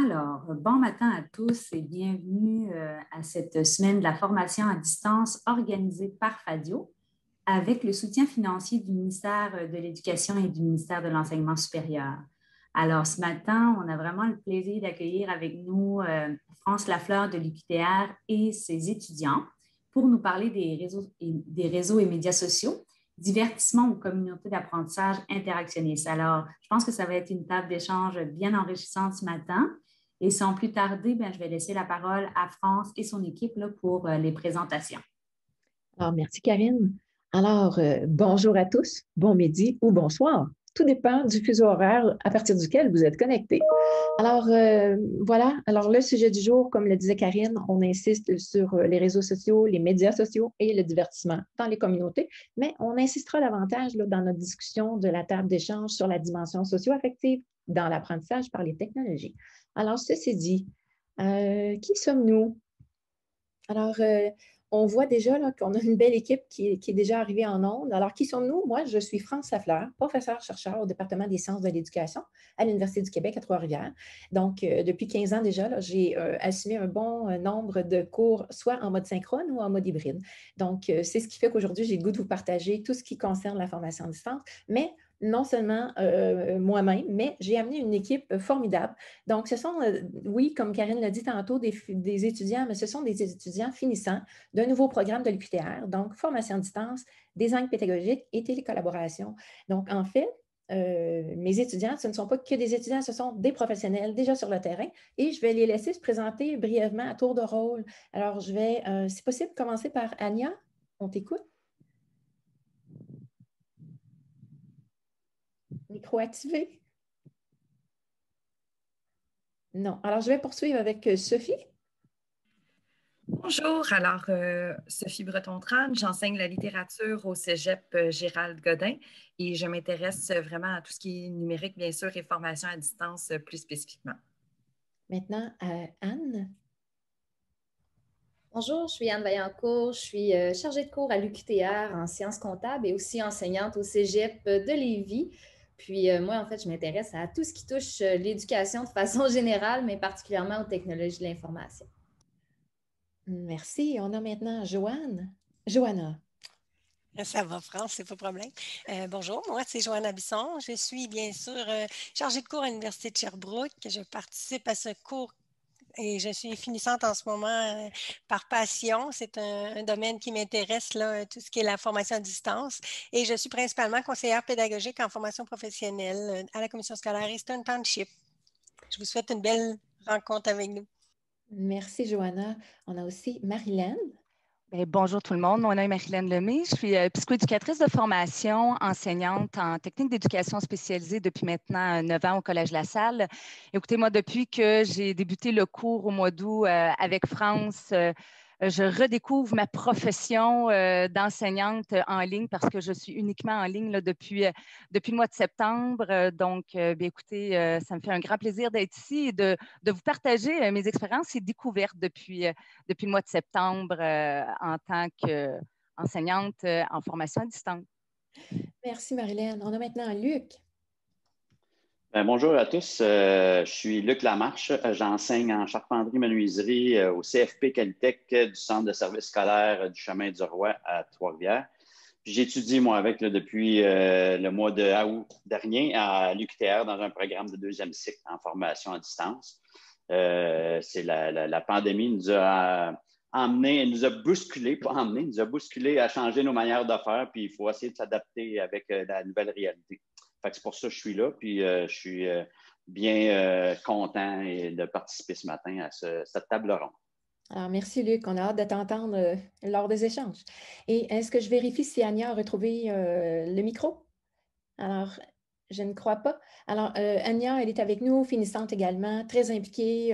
Bon matin à tous et bienvenue à cette semaine de la formation à distance organisée par Fadio avec le soutien financier du ministère de l'Éducation et du ministère de l'Enseignement supérieur. Alors, ce matin, on a vraiment le plaisir d'accueillir avec nous France Lafleur de l'UQTR et ses étudiants pour nous parler des réseaux et médias sociaux, divertissement ou communauté d'apprentissage interactionniste. Alors, je pense que ça va être une table d'échange bien enrichissante ce matin. Et sans plus tarder, je vais laisser la parole à France et son équipe là, pour les présentations. Alors, merci Karine. Alors, bonjour à tous, bon midi ou bonsoir. Tout dépend du fuseau horaire à partir duquel vous êtes connectés. Alors, voilà. Alors, le sujet du jour, comme le disait Karine, on insiste sur les réseaux sociaux, les médias sociaux et le divertissement dans les communautés, mais on insistera davantage là, dans notre discussion de la table d'échange sur la dimension socio-affective dans l'apprentissage par les technologies. Alors, ceci dit, qui sommes-nous? Alors, on voit déjà qu'on a une belle équipe qui est déjà arrivée en ondes. Alors, qui sommes-nous? Moi, je suis France Lafleur, professeure-chercheur au département des sciences de l'éducation à l'Université du Québec à Trois-Rivières. Donc, depuis 15 ans déjà, j'ai assumé un bon nombre de cours, soit en mode synchrone ou en mode hybride. Donc, c'est ce qui fait qu'aujourd'hui, j'ai le goût de vous partager tout ce qui concerne la formation à distance, mais non seulement moi-même, mais j'ai amené une équipe formidable. Donc, ce sont, oui, comme Karine l'a dit tantôt, des étudiants, mais ce sont des étudiants finissants d'un nouveau programme de l'UQTR, donc formation à distance, design pédagogique et télécollaboration. Donc, en fait, mes étudiants, ce ne sont pas que des étudiants, ce sont des professionnels déjà sur le terrain et je vais les laisser se présenter brièvement à tour de rôle. Alors, je vais, si possible, commencer par Anya. On t'écoute. Micro activé. Non. Alors, je vais poursuivre avec Sophie. Bonjour, alors Sophie Breton-Trane, j'enseigne la littérature au Cégep Gérald Godin et je m'intéresse vraiment à tout ce qui est numérique, bien sûr, et formation à distance plus spécifiquement. Maintenant, Anne. Bonjour, je suis Anne Vaillancourt, je suis chargée de cours à l'UQTR en sciences comptables et aussi enseignante au Cégep de Lévis. Puis moi, en fait, je m'intéresse à tout ce qui touche l'éducation de façon générale, mais particulièrement aux technologies de l'information. Merci. On a maintenant Johanna. Ça va, France, c'est pas de problème. Bonjour, moi, c'est Johanna Bisson. Je suis bien sûr chargée de cours à l'Université de Sherbrooke. Je participe à ce cours et je suis finissante en ce moment par passion. C'est un domaine qui m'intéresse, là, tout ce qui est la formation à distance. Et je suis principalement conseillère pédagogique en formation professionnelle à la commission scolaire Eastern Township. Je vous souhaite une belle rencontre avec nous. Merci, Johanna. On a aussi Marilyn. Bonjour tout le monde, mon nom est Marilyn Lemay. Je suis psychoéducatrice de formation, enseignante en technique d'éducation spécialisée depuis maintenant 9 ans au Collège La Salle. Écoutez, moi, depuis que j'ai débuté le cours au mois d'août avec France, je redécouvre ma profession d'enseignante en ligne parce que je suis uniquement en ligne là, depuis le mois de septembre. Donc, écoutez, ça me fait un grand plaisir d'être ici et de vous partager mes expériences et découvertes depuis le mois de septembre en tant qu'enseignante en formation à distance. Merci, Marilyn. On a maintenant Luc. Bonjour à tous, je suis Luc Lamarche, j'enseigne en charpenterie-menuiserie au CFP Qualitech du Centre de services scolaires du Chemin du Roi à Trois-Rivières. J'étudie, moi, avec depuis le mois de août dernier à l'UQTR dans un programme de 2e cycle en formation à distance. C'est la pandémie nous a emmené, nous a bousculé, pas emmené, nous a bousculé à changer nos manières de faire, puis il faut essayer de s'adapter avec la nouvelle réalité. C'est pour ça que je suis là, puis je suis bien content de participer ce matin à cette table ronde. Alors, merci Luc, on a hâte de t'entendre lors des échanges. Et est-ce que je vérifie si Anya a retrouvé le micro? Alors, je ne crois pas. Alors, Anya, elle est avec nous, finissante également, très impliquée.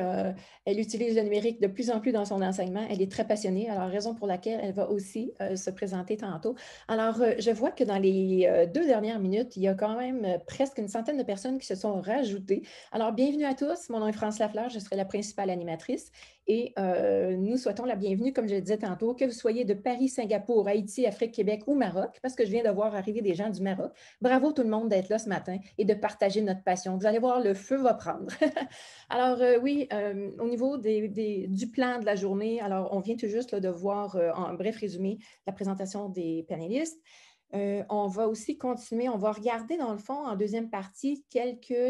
Elle utilise le numérique de plus en plus dans son enseignement. Elle est très passionnée, alors raison pour laquelle elle va aussi se présenter tantôt. Alors, je vois que dans les 2 dernières minutes, il y a quand même presque une centaine de personnes qui se sont rajoutées. Alors, bienvenue à tous. Mon nom est France Lafleur, je serai la principale animatrice. Et nous souhaitons la bienvenue, comme je le disais tantôt, que vous soyez de Paris, Singapour, Haïti, Afrique, Québec ou Maroc, parce que je viens de voir arriver des gens du Maroc. Bravo tout le monde d'être là ce matin. matin et de partager notre passion. Vous allez voir, le feu va prendre. Alors, oui, au niveau du plan de la journée, alors on vient tout juste là, de voir en bref résumé la présentation des panélistes. On va aussi continuer, on va regarder dans le fond en deuxième partie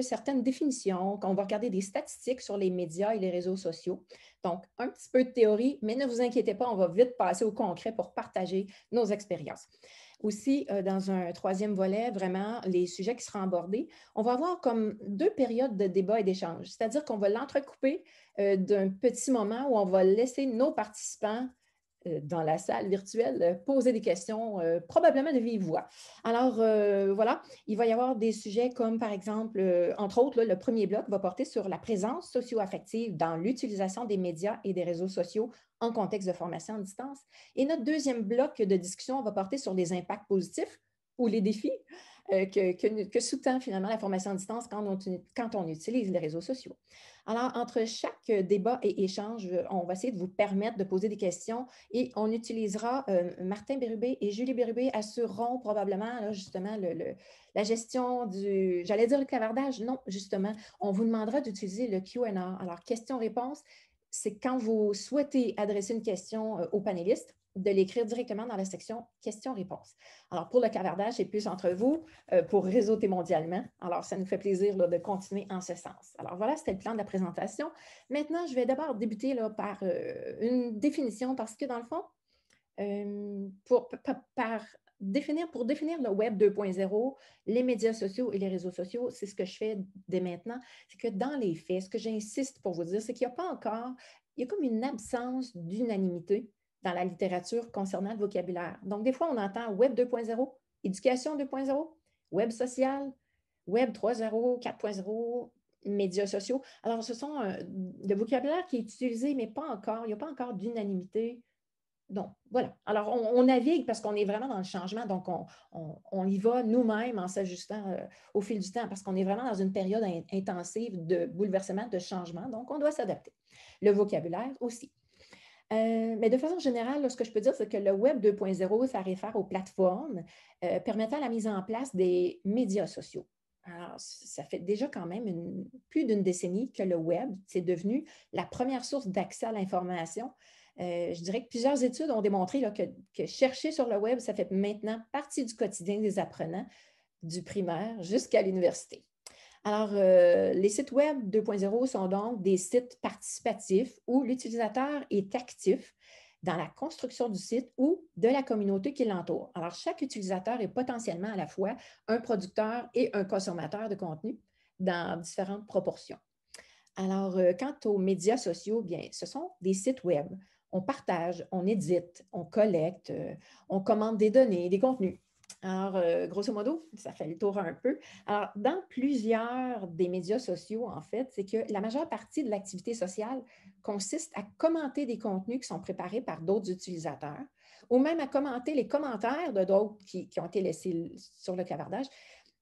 certaines définitions, on va regarder des statistiques sur les médias et les réseaux sociaux. Donc, un petit peu de théorie, mais ne vous inquiétez pas, on va vite passer au concret pour partager nos expériences. Aussi, dans un troisième volet, vraiment, les sujets qui seront abordés, on va avoir comme 2 périodes de débat et d'échange, c'est-à-dire qu'on va l'entrecouper d'un petit moment où on va laisser nos participants dans la salle virtuelle, poser des questions, probablement de vive voix. Alors, voilà, il va y avoir des sujets comme, par exemple, entre autres, là, le premier bloc va porter sur la présence socio-affective dans l'utilisation des médias et des réseaux sociaux en contexte de formation à distance. Et notre deuxième bloc de discussion va porter sur les impacts positifs ou les défis que sous-tend finalement la formation à distance quand on utilise les réseaux sociaux. Alors, entre chaque débat et échange, on va essayer de vous permettre de poser des questions et on utilisera, Martin Bérubé et Julie Bérubé assureront probablement là, justement la gestion j'allais dire le clavardage, non, justement, on vous demandera d'utiliser le Q&A. Alors, questions-réponses, c'est quand vous souhaitez adresser une question aux panélistes, de l'écrire directement dans la section questions-réponses. Alors, pour le clavardage, c'est plus entre vous pour réseauter mondialement. Alors, ça nous fait plaisir là, de continuer en ce sens. Alors, voilà, c'était le plan de la présentation. Maintenant, je vais d'abord débuter là, par une définition parce que, dans le fond, pour définir le Web 2.0, les médias sociaux et les réseaux sociaux, c'est ce que je fais dès maintenant. C'est que dans les faits, ce que j'insiste pour vous dire, c'est qu'il n'y a pas encore, il y a comme une absence d'unanimité dans la littérature concernant le vocabulaire. Donc, des fois, on entend Web 2.0, éducation 2.0, Web social, Web 3.0, 4.0, médias sociaux. Alors, ce sont le vocabulaire qui est utilisé, mais pas encore, il n'y a pas encore d'unanimité. Donc, voilà. Alors, on navigue parce qu'on est vraiment dans le changement, donc on y va nous-mêmes en s'ajustant au fil du temps parce qu'on est vraiment dans une période intensive de bouleversement, de changement, donc on doit s'adapter. Le vocabulaire aussi. Mais de façon générale, là, ce que je peux dire, c'est que le Web 2.0, ça réfère aux plateformes permettant la mise en place des médias sociaux. Alors, ça fait déjà quand même plus d'une décennie que le Web, c'est devenu la première source d'accès à l'information. Je dirais que plusieurs études ont démontré là, que chercher sur le Web, ça fait maintenant partie du quotidien des apprenants, du primaire jusqu'à l'université. Alors, les sites Web 2.0 sont donc des sites participatifs où l'utilisateur est actif dans la construction du site ou de la communauté qui l'entoure. Alors, chaque utilisateur est potentiellement à la fois un producteur et un consommateur de contenu dans différentes proportions. Alors, quant aux médias sociaux, bien, ce sont des sites Web. On partage, on édite, on collecte, on commande des données, des contenus. Alors, grosso modo, ça fait le tour un peu. Alors, dans plusieurs des médias sociaux, en fait, c'est que la majeure partie de l'activité sociale consiste à commenter des contenus qui sont préparés par d'autres utilisateurs ou même à commenter les commentaires de d'autres qui ont été laissés sur le clavardage.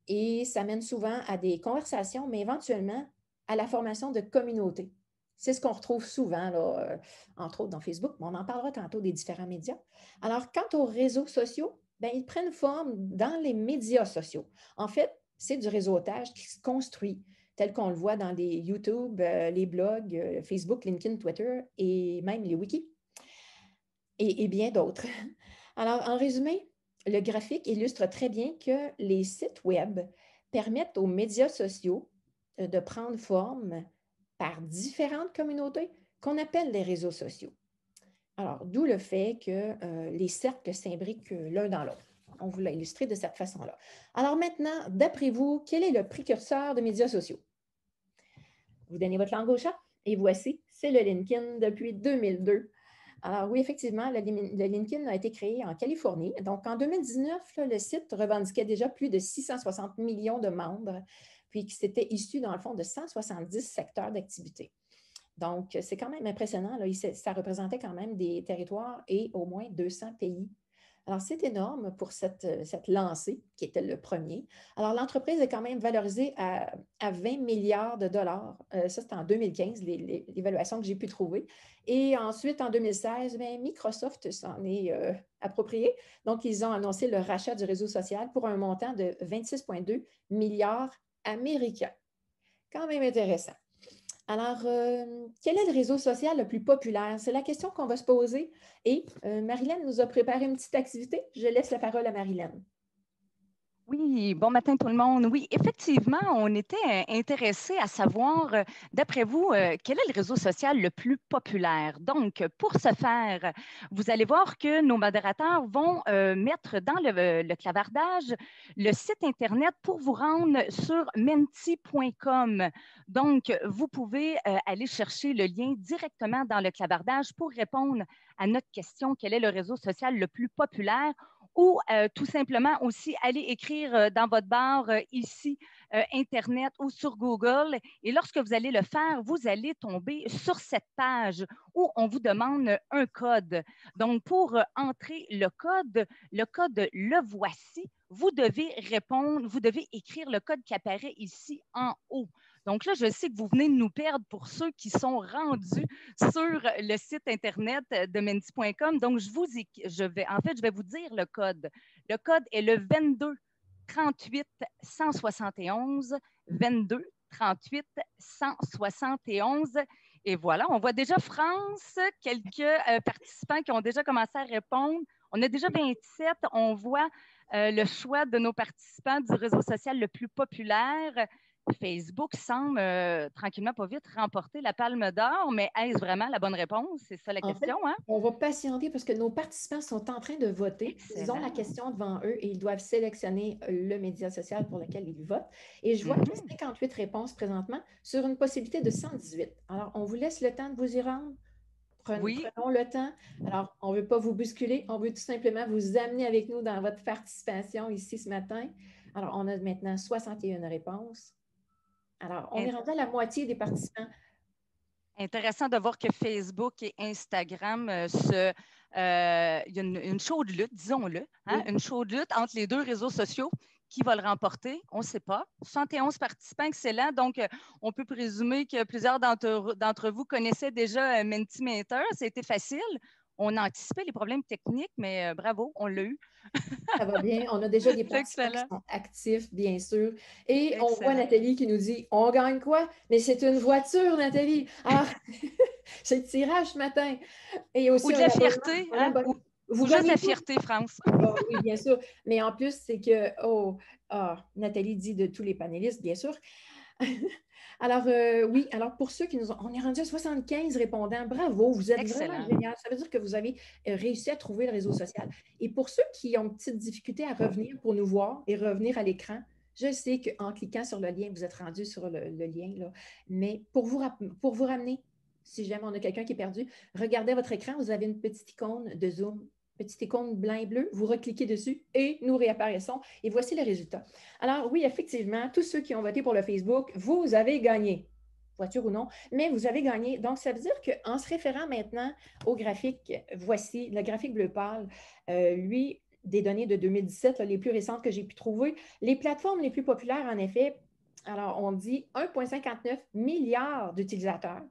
Et ça mène souvent à des conversations, mais éventuellement à la formation de communautés. C'est ce qu'on retrouve souvent, là, entre autres dans Facebook, mais on en parlera tantôt des différents médias. Alors, quant aux réseaux sociaux, bien, ils prennent forme dans les médias sociaux. En fait, c'est du réseautage qui se construit, tel qu'on le voit dans les YouTube, les blogs, Facebook, LinkedIn, Twitter et même les wikis et bien d'autres. Alors, en résumé, le graphique illustre très bien que les sites Web permettent aux médias sociaux de prendre forme par différentes communautés qu'on appelle les réseaux sociaux. Alors, d'où le fait que les cercles s'imbriquent l'un dans l'autre. On vous l'a illustré de cette façon-là. Alors maintenant, d'après vous, quel est le précurseur de médias sociaux? Vous donnez votre langue au chat et voici, c'est le LinkedIn depuis 2002. Alors oui, effectivement, le LinkedIn a été créé en Californie. Donc, en 2019, le site revendiquait déjà plus de 660 millions de membres, puis qui s'était issu, dans le fond, de 170 secteurs d'activité. Donc, c'est quand même impressionnant. Là. Ça représentait quand même des territoires et au moins 200 pays Alors, c'est énorme pour cette lancée qui était le premier. Alors, l'entreprise est quand même valorisée à 20 milliards de dollars. Ça, c'était en 2015, l'évaluation que j'ai pu trouver. Et ensuite, en 2016, bien, Microsoft s'en est approprié. Donc, ils ont annoncé le rachat du réseau social pour un montant de 26,2 milliards américains. Quand même intéressant. Alors, quel est le réseau social le plus populaire? C'est la question qu'on va se poser. Et Marilyn nous a préparé une petite activité. Je laisse la parole à Marilyn. Oui, bon matin tout le monde. Oui, effectivement, on était intéressé à savoir, d'après vous, quel est le réseau social le plus populaire. Donc, pour ce faire, vous allez voir que nos modérateurs vont mettre dans le clavardage le site Internet pour vous rendre sur menti.com. Donc, vous pouvez aller chercher le lien directement dans le clavardage pour répondre à notre question, quel est le réseau social le plus populaire? Ou tout simplement aussi aller écrire dans votre barre ici Internet ou sur Google. Et lorsque vous allez le faire, vous allez tomber sur cette page où on vous demande un code. Donc, pour entrer le code, le voici. Vous devez répondre, vous devez écrire le code qui apparaît ici en haut. Donc là, je sais que vous venez de nous perdre pour ceux qui sont rendus sur le site Internet de menti.com. Donc, je vais vous dire le code. Le code est le 22 38 171, 22 38 171. Et voilà, on voit déjà France, quelques participants qui ont déjà commencé à répondre. On a déjà 27. On voit le choix de nos participants du réseau social le plus populaire. Facebook semble tranquillement pas vite remporter la palme d'or, mais est-ce vraiment la bonne réponse? C'est ça la question, hein? On va patienter parce que nos participants sont en train de voter. Excellent. Ils ont la question devant eux et ils doivent sélectionner le média social pour lequel ils votent. Et je vois qu'il y a 58 réponses présentement sur une possibilité de 118. Alors, on vous laisse le temps de vous y rendre. Prenons le temps. Alors, on ne veut pas vous bousculer, on veut tout simplement vous amener avec nous dans votre participation ici ce matin. Alors, on a maintenant 61 réponses. Alors, on est rendu à la moitié des participants. Intéressant de voir que Facebook et Instagram, il y a une chaude lutte, disons-le, hein, une chaude lutte entre les deux réseaux sociaux. Qui va le remporter? On ne sait pas. 71 participants, excellent. Donc, on peut présumer que plusieurs d'entre vous connaissaient déjà Mentimeter. Ça a été facile. On a anticipé les problèmes techniques, mais bravo, on l'a eu. Ça va bien. On a déjà des participants qui sont actifs, bien sûr. Et excellent. On voit Nathalie qui nous dit « On gagne quoi? » Mais c'est une voiture, Nathalie. Alors, c'est le tirage ce matin. Et aussi, ou de la fierté. Hein? Ou juste de la fierté, France. Oui, bien sûr. Mais en plus, c'est que, Nathalie dit de tous les panélistes, bien sûr. Alors, oui, alors pour ceux qui nous ont... On est rendu à 75 répondants. Bravo, vous êtes vraiment génial. Ça veut dire que vous avez réussi à trouver le réseau social. Et pour ceux qui ont une petite difficulté à revenir pour nous voir et revenir à l'écran, je sais qu'en cliquant sur le lien, vous êtes rendu sur le lien, là. Mais pour vous ramener, si jamais on a quelqu'un qui est perdu, regardez votre écran, vous avez une petite icône de Zoom. Petite icône blanc et bleu, vous recliquez dessus et nous réapparaissons. Et voici les résultats. Alors oui, effectivement, tous ceux qui ont voté pour le Facebook, vous avez gagné, voiture ou non, mais vous avez gagné. Donc, ça veut dire qu'en se référant maintenant au graphique, voici le graphique bleu pâle, lui, des données de 2017, là, les plus récentes que j'ai pu trouver. Les plateformes les plus populaires, en effet, alors on dit 1,59 milliard d'utilisateurs.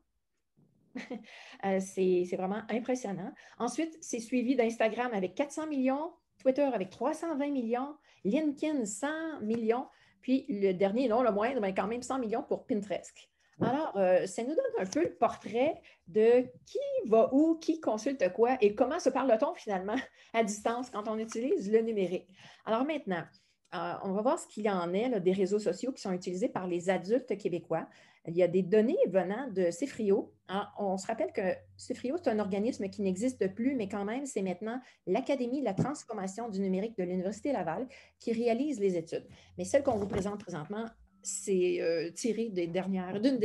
C'est vraiment impressionnant. Ensuite, c'est suivi d'Instagram avec 400 millions, Twitter avec 320 millions, LinkedIn 100 millions, puis le dernier, non le moindre, mais quand même 100 millions pour Pinterest. Alors, ça nous donne un peu le portrait de qui va où, qui consulte quoi et comment se parle-t-on finalement à distance quand on utilise le numérique. Alors maintenant, on va voir ce qu'il y en est là, des réseaux sociaux qui sont utilisés par les adultes québécois. Il y a des données venant de Cefrio. On se rappelle que Cefrio, c'est un organisme qui n'existe plus, mais quand même, c'est maintenant l'Académie de la transformation du numérique de l'Université Laval qui réalise les études. Mais celle qu'on vous présente présentement, c'est tiré d'une des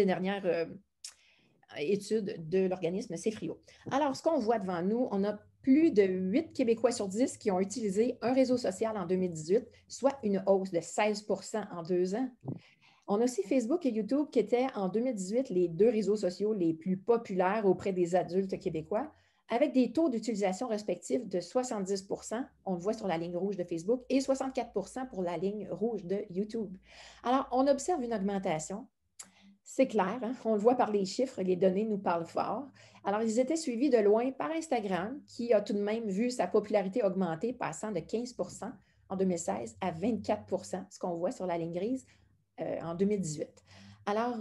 dernières études de l'organisme Cefrio. Alors, ce qu'on voit devant nous, on a plus de 8 Québécois sur 10 qui ont utilisé un réseau social en 2018, soit une hausse de 16 % en 2 ans. On a aussi Facebook et YouTube qui étaient en 2018 les deux réseaux sociaux les plus populaires auprès des adultes québécois, avec des taux d'utilisation respectifs de 70 %, on le voit sur la ligne rouge de Facebook, et 64 % pour la ligne rouge de YouTube. Alors, on observe une augmentation. C'est clair, hein? On le voit par les chiffres, les données nous parlent fort. Alors, ils étaient suivis de loin par Instagram, qui a tout de même vu sa popularité augmenter, passant de 15 % en 2016 à 24 %, ce qu'on voit sur la ligne grise en 2018. Alors,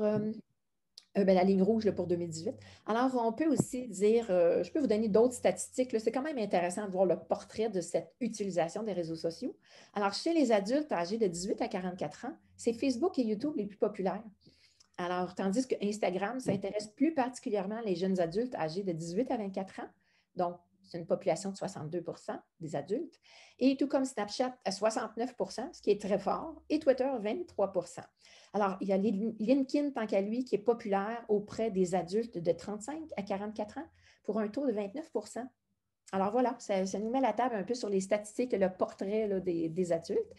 la ligne rouge là, pour 2018. Alors, on peut aussi dire, je peux vous donner d'autres statistiques. C'est quand même intéressant de voir le portrait de cette utilisation des réseaux sociaux. Alors, chez les adultes âgés de 18 à 44 ans, c'est Facebook et YouTube les plus populaires. Alors, tandis que Instagram s'intéresse plus particulièrement les jeunes adultes âgés de 18 à 24 ans. Donc, c'est une population de 62 % des adultes. Et tout comme Snapchat à 69 %, ce qui est très fort, et Twitter, 23 %. Alors, il y a LinkedIn, tant qu'à lui, qui est populaire auprès des adultes de 35 à 44 ans pour un taux de 29 %. Alors voilà, ça nous met la table un peu sur les statistiques, le portrait là, des adultes.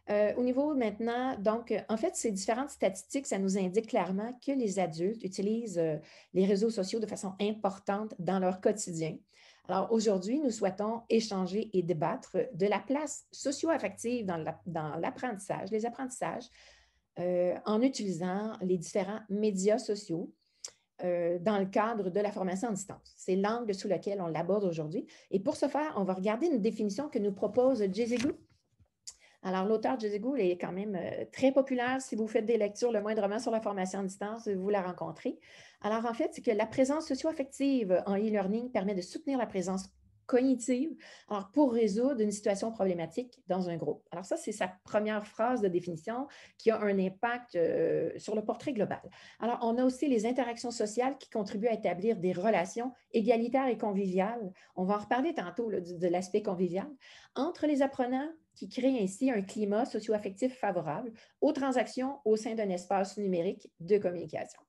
Au niveau maintenant, donc, en fait, ces différentes statistiques, ça nous indique clairement que les adultes utilisent les réseaux sociaux de façon importante dans leur quotidien. Alors, aujourd'hui, nous souhaitons échanger et débattre de la place socio-affective dans l'apprentissage, les apprentissages, en utilisant les différents médias sociaux dans le cadre de la formation en distance. C'est l'angle sous lequel on l'aborde aujourd'hui. Et pour ce faire, on va regarder une définition que nous propose Jessica. Alors, l'auteur Jessica est quand même très populaire. Si vous faites des lectures le moindrement sur la formation en distance, vous la rencontrez. Alors, en fait, c'est que la présence socio-affective en e-learning permet de soutenir la présence cognitive, alors pour résoudre une situation problématique dans un groupe. Alors ça, c'est sa première phrase de définition qui a un impact sur le portrait global. Alors, on a aussi les interactions sociales qui contribuent à établir des relations égalitaires et conviviales. On va en reparler tantôt là, de l'aspect convivial entre les apprenants qui créent ainsi un climat socio-affectif favorable aux transactions au sein d'un espace numérique de communication.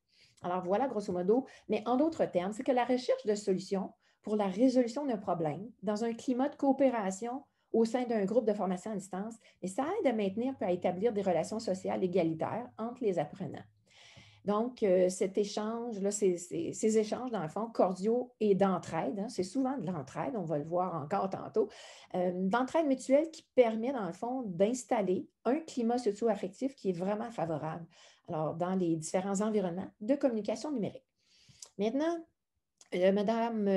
Alors voilà, grosso modo, mais en d'autres termes, c'est que la recherche de solutions pour la résolution d'un problème dans un climat de coopération au sein d'un groupe de formation à distance, et ça aide à maintenir et à établir des relations sociales égalitaires entre les apprenants. Donc, cet échange, là, ces échanges, dans le fond, cordiaux et d'entraide, hein, c'est souvent de l'entraide, on va le voir encore tantôt, d'entraide mutuelle qui permet, dans le fond, d'installer un climat socio-affectif qui est vraiment favorable, alors, dans les différents environnements de communication numérique. Maintenant, Madame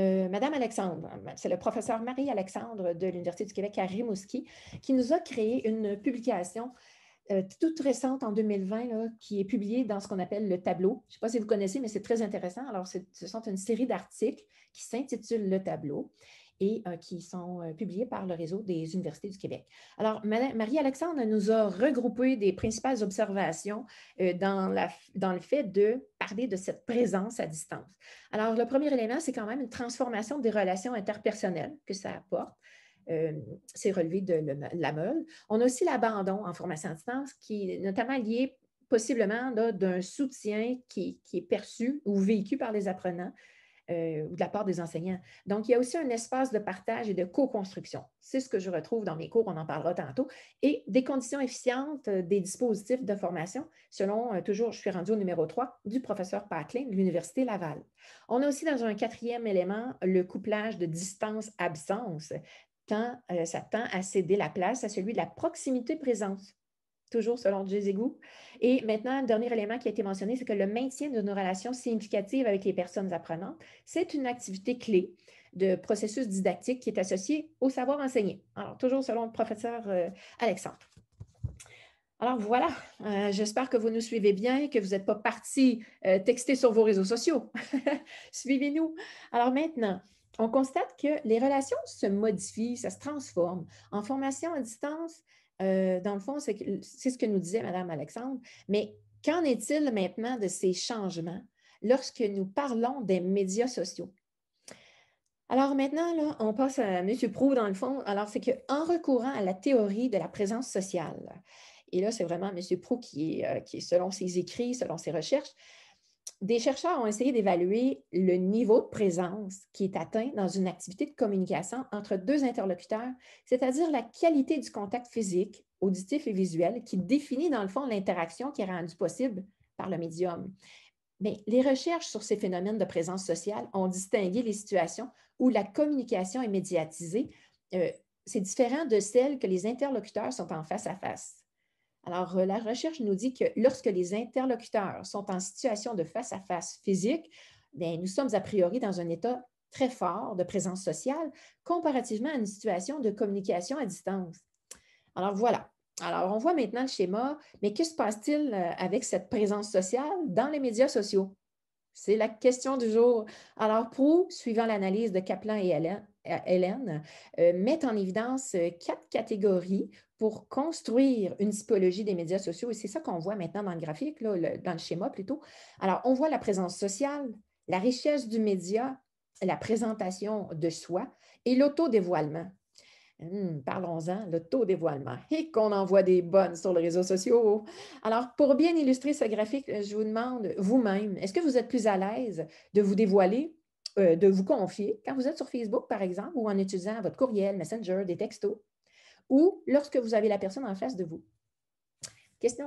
Alexandre, c'est le professeur Marie-Alexandre de l'Université du Québec à Rimouski qui nous a créé une publication toute récente en 2020 là, qui est publiée dans ce qu'on appelle le tableau. Je ne sais pas si vous connaissez, mais c'est très intéressant. Alors, ce sont une série d'articles qui s'intitulent le tableau et qui sont publiés par le réseau des universités du Québec. Alors, Marie-Alexandre nous a regroupé des principales observations dans le fait de parler de cette présence à distance. Alors, le premier élément, c'est quand même une transformation des relations interpersonnelles que ça apporte. C'est relevé de la Meule. On a aussi l'abandon en formation à distance qui est notamment lié possiblement d'un soutien qui est perçu ou vécu par les apprenants ou de la part des enseignants. Donc, il y a aussi un espace de partage et de co-construction. C'est ce que je retrouve dans mes cours, on en parlera tantôt, et des conditions efficientes des dispositifs de formation, selon, toujours, je suis rendue au numéro 3, du professeur Packlin de l'Université Laval. On a aussi dans un quatrième élément le couplage de distance-absence. Ça tend à céder la place à celui de la proximité-présence, toujours selon Jezegou. Et maintenant, le dernier élément qui a été mentionné, c'est que le maintien d'une relation significative avec les personnes apprenantes, c'est une activité clé de processus didactique qui est associée au savoir enseigné. Alors, toujours selon le professeur Alexandre. Alors voilà, j'espère que vous nous suivez bien et que vous n'êtes pas partis texter sur vos réseaux sociaux. Suivez-nous. Alors maintenant, on constate que les relations se modifient, ça se transforme. En formation à distance, dans le fond, c'est ce que nous disait Mme Alexandre, mais qu'en est-il maintenant de ces changements lorsque nous parlons des médias sociaux? Alors maintenant, là, on passe à M. Proulx, dans le fond. Alors, c'est qu'en recourant à la théorie de la présence sociale, et là, c'est vraiment M. Proulx qui est, selon ses écrits, selon ses recherches, des chercheurs ont essayé d'évaluer le niveau de présence qui est atteint dans une activité de communication entre deux interlocuteurs, c'est-à-dire la qualité du contact physique, auditif et visuel qui définit dans le fond l'interaction qui est rendue possible par le médium. Mais les recherches sur ces phénomènes de présence sociale ont distingué les situations où la communication est médiatisée. C'est différent de celles que les interlocuteurs sont en face à face. Alors, la recherche nous dit que lorsque les interlocuteurs sont en situation de face à face physique, bien, nous sommes a priori dans un état très fort de présence sociale comparativement à une situation de communication à distance. Alors, voilà. Alors, on voit maintenant le schéma, mais que se passe-t-il avec cette présence sociale dans les médias sociaux? C'est la question du jour. Alors, Proulx, suivant l'analyse de Kaplan et Hélène, met en évidence 4 catégories pour construire une typologie des médias sociaux. Et c'est ça qu'on voit maintenant dans le graphique, là, dans le schéma plutôt. Alors, on voit la présence sociale, la richesse du média, la présentation de soi et l'autodévoilement. Parlons-en, le taux dévoilement. Et qu'on envoie des bonnes sur les réseaux sociaux. Alors, pour bien illustrer ce graphique, je vous demande vous-même, est-ce que vous êtes plus à l'aise de vous dévoiler, de vous confier quand vous êtes sur Facebook, par exemple, ou en utilisant votre courriel, Messenger, des textos, ou lorsque vous avez la personne en face de vous?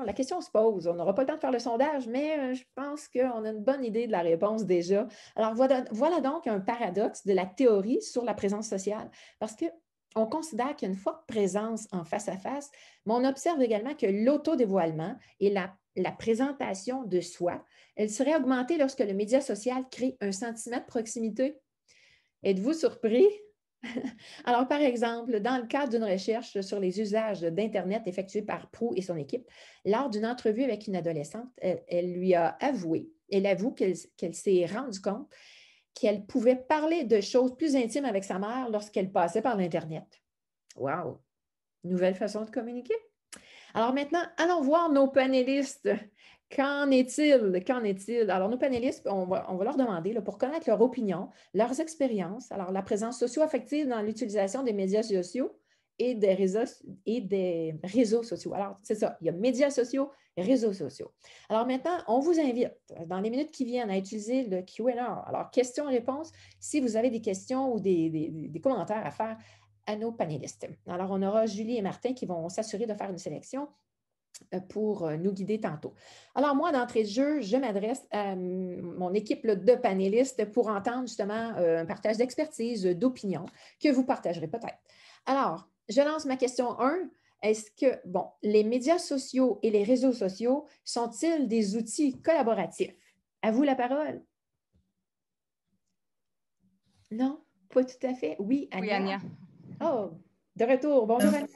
La question se pose. On n'aura pas le temps de faire le sondage, mais je pense qu'on a une bonne idée de la réponse déjà. Alors, voilà donc un paradoxe de la théorie sur la présence sociale, parce que on considère qu'il y a une forte présence en face-à-face, mais on observe également que l'autodévoilement et la présentation de soi, elle serait augmentée lorsque le média social crée un sentiment de proximité. Êtes-vous surpris? Alors, par exemple, dans le cadre d'une recherche sur les usages d'Internet effectuée par Proulx et son équipe, lors d'une entrevue avec une adolescente, elle lui a avoué, elle avoue qu'elle s'est rendue compte qu'elle pouvait parler de choses plus intimes avec sa mère lorsqu'elle passait par l'Internet. Wow! Nouvelle façon de communiquer. Alors maintenant, allons voir nos panélistes. Qu'en est-il? Qu'en est-il? Alors, nos panélistes, on va leur demander, là, pour connaître leur opinion, leurs expériences, alors la présence socio-affective dans l'utilisation des médias sociaux et des réseaux sociaux. Alors, c'est ça, il y a médias sociaux, réseaux sociaux. Alors maintenant, on vous invite, dans les minutes qui viennent, à utiliser le Q&A. Alors, questions-réponses, si vous avez des questions ou des commentaires à faire à nos panélistes. Alors, on aura Julie et Martin qui vont s'assurer de faire une sélection pour nous guider tantôt. Alors, moi, d'entrée de jeu, je m'adresse à mon équipe de panélistes pour entendre justement un partage d'expertise, d'opinion que vous partagerez peut-être. Alors, je lance ma question 1. Est-ce que, les médias sociaux et les réseaux sociaux sont-ils des outils collaboratifs? À vous la parole. Non, pas tout à fait. Oui, Ania. Oui, Ania. Oh, de retour. Bonjour, Ania.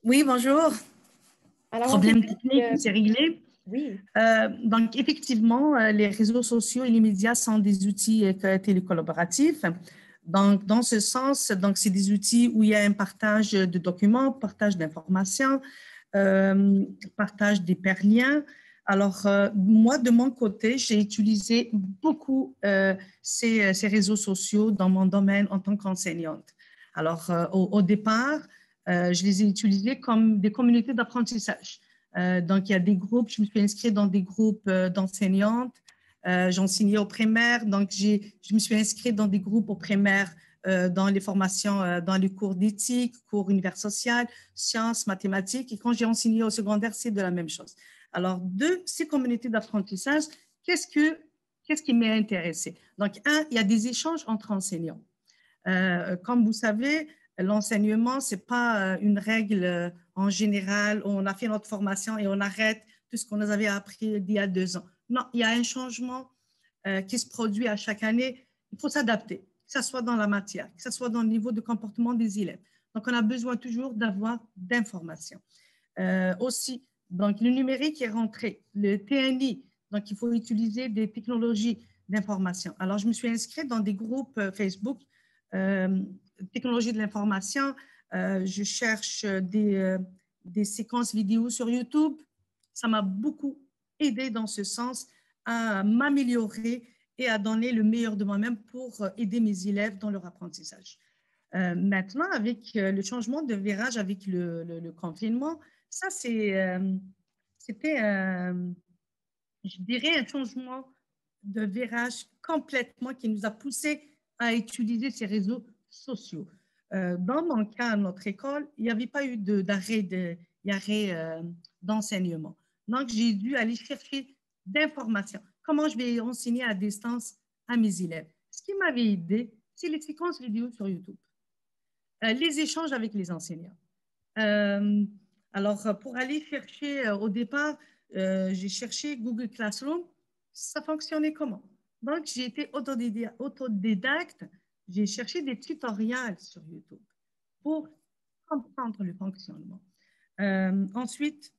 Oui, bonjour. Alors, problème technique, c'est réglé. Oui. Donc, effectivement, les réseaux sociaux et les médias sont des outils télécollaboratifs. Donc, dans ce sens, c'est des outils où il y a un partage de documents, partage d'informations, partage d'hyperliens. Alors, moi, de mon côté, j'ai utilisé beaucoup ces réseaux sociaux dans mon domaine en tant qu'enseignante. Alors, au départ, je les ai utilisés comme des communautés d'apprentissage. Donc, il y a des groupes, je me suis inscrite dans des groupes d'enseignantes. J'enseignais au primaire, donc je me suis inscrite dans des groupes au primaire dans les formations, dans les cours d'éthique, cours univers social, sciences, mathématiques. Et quand j'ai enseigné au secondaire, c'est de la même chose. Alors, de ces communautés d'apprentissage, qu'est-ce qui m'a intéressée? Donc, il y a des échanges entre enseignants. Comme vous savez, l'enseignement, ce n'est pas une règle en général où on a fait notre formation et on arrête tout ce qu'on nous avait appris il y a 2 ans. Non, il y a un changement qui se produit à chaque année. Il faut s'adapter, que ce soit dans la matière, que ce soit dans le niveau de comportement des élèves. Donc, on a besoin toujours d'avoir d'informations. Aussi, donc, le numérique est rentré, le TNI, donc il faut utiliser des technologies d'information. Alors, je me suis inscrite dans des groupes Facebook, technologie de l'information, je cherche des séquences vidéo sur YouTube. Ça m'a beaucoup aidé dans ce sens à m'améliorer et à donner le meilleur de moi-même pour aider mes élèves dans leur apprentissage. Maintenant, avec le changement de virage, avec le confinement, ça c'était, je dirais, un changement de virage complètement qui nous a poussé à utiliser ces réseaux sociaux. Dans mon cas, à notre école, il n'y avait pas eu d'arrêt d'enseignement. Donc, j'ai dû aller chercher d'informations. comment je vais enseigner à distance à mes élèves. Ce qui m'avait aidé, c'est les séquences vidéo sur YouTube, les échanges avec les enseignants. Alors, pour aller chercher, au départ, j'ai cherché Google Classroom, ça fonctionnait comment? Donc, j'ai été autodidacte, j'ai cherché des tutoriels sur YouTube pour comprendre le fonctionnement. Ensuite,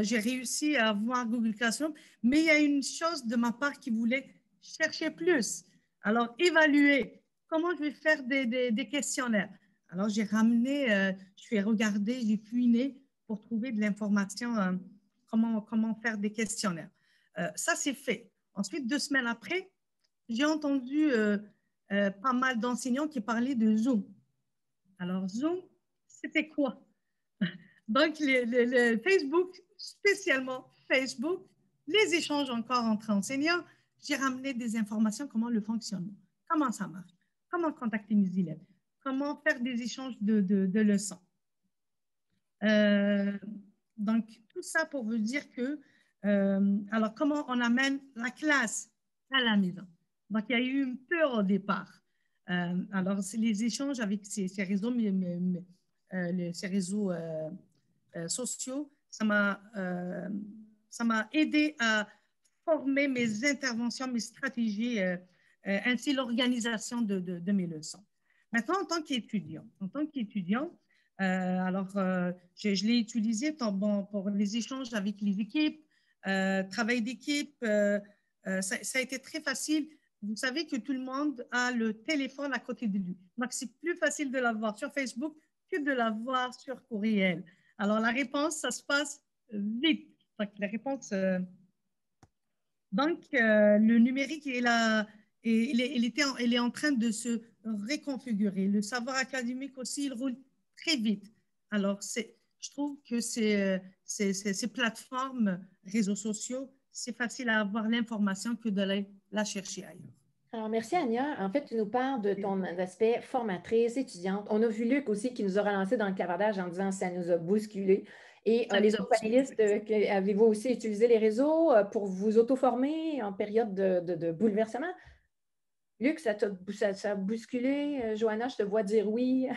j'ai réussi à avoir Google Classroom, mais il y a une chose de ma part qui voulait chercher plus. Alors, évaluer comment je vais faire des questionnaires. Alors, j'ai ramené, je suis regardé, j'ai fouiné pour trouver de l'information, comment faire des questionnaires. Ça, c'est fait. Ensuite, 2 semaines après, j'ai entendu pas mal d'enseignants qui parlaient de Zoom. Alors, Zoom, c'était quoi? Donc, le Facebook, spécialement Facebook, les échanges encore entre enseignants, j'ai ramené des informations, comment le fonctionnement, comment ça marche, comment contacter mes élèves, comment faire des échanges de leçons. Donc, tout ça pour vous dire que, alors, comment on amène la classe à la maison. Donc, il y a eu une peur au départ. Alors, c'est les échanges avec ces réseaux, ces réseaux sociaux, ça m'a aidé à former mes interventions, mes stratégies, ainsi l'organisation de mes leçons. Maintenant, en tant qu'étudiant, je l'ai utilisé pour les échanges avec les équipes, travail d'équipe. Ça a été très facile. Vous savez que tout le monde a le téléphone à côté de lui. Donc, c'est plus facile de l'avoir sur Facebook que de l'avoir sur courriel. Alors, la réponse, ça se passe vite. Donc, la réponse... le numérique, il est en train de se réconfigurer. Le savoir académique aussi, il roule très vite. Alors, je trouve que ces plateformes, réseaux sociaux, c'est facile à avoir l'information que de la chercher ailleurs. Alors, merci Ania. En fait, tu nous parles de ton aspect formatrice, étudiante. On a vu Luc aussi qui nous a relancé dans le clavardage en disant que ça nous a bousculé. Et les autres panélistes, avez-vous aussi utilisé les réseaux pour vous auto-former en période de bouleversement? Luc, ça a bousculé? Johanna, je te vois dire oui.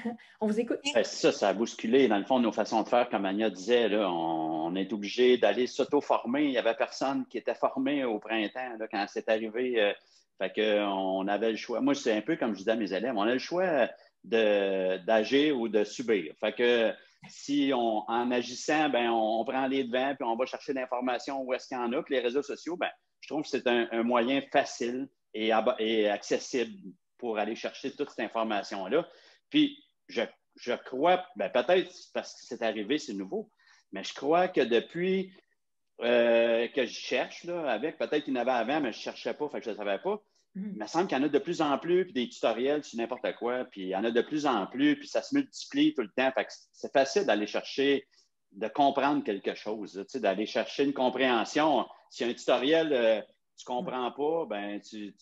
On vous écoute. Ça a bousculé. Dans le fond, nos façons de faire, comme Ania disait, là, on est obligé d'aller s'auto-former. Il n'y avait personne qui était formé au printemps là, quand c'est arrivé. Fait qu'on avait le choix. Moi, c'est un peu comme je disais à mes élèves, on a le choix d'agir ou de subir. Fait que si en agissant, ben, on prend les devants puis on va chercher l'information où est-ce qu'il y en a. Puis les réseaux sociaux, ben, je trouve que c'est un moyen facile et accessible pour aller chercher toute cette information-là. Puis je crois, ben, peut-être parce que c'est arrivé, c'est nouveau, mais je crois que depuis que je cherche, là, peut-être qu'il y en avait avant, mais je ne cherchais pas, fait que je ne savais pas. Il me semble qu'il y en a de plus en plus, puis des tutoriels sur n'importe quoi, puis il y en a de plus en plus, puis ça se multiplie tout le temps. Fait que c'est facile d'aller chercher, de comprendre quelque chose, d'aller chercher une compréhension. Si un tutoriel, tu ne comprends pas, ben tu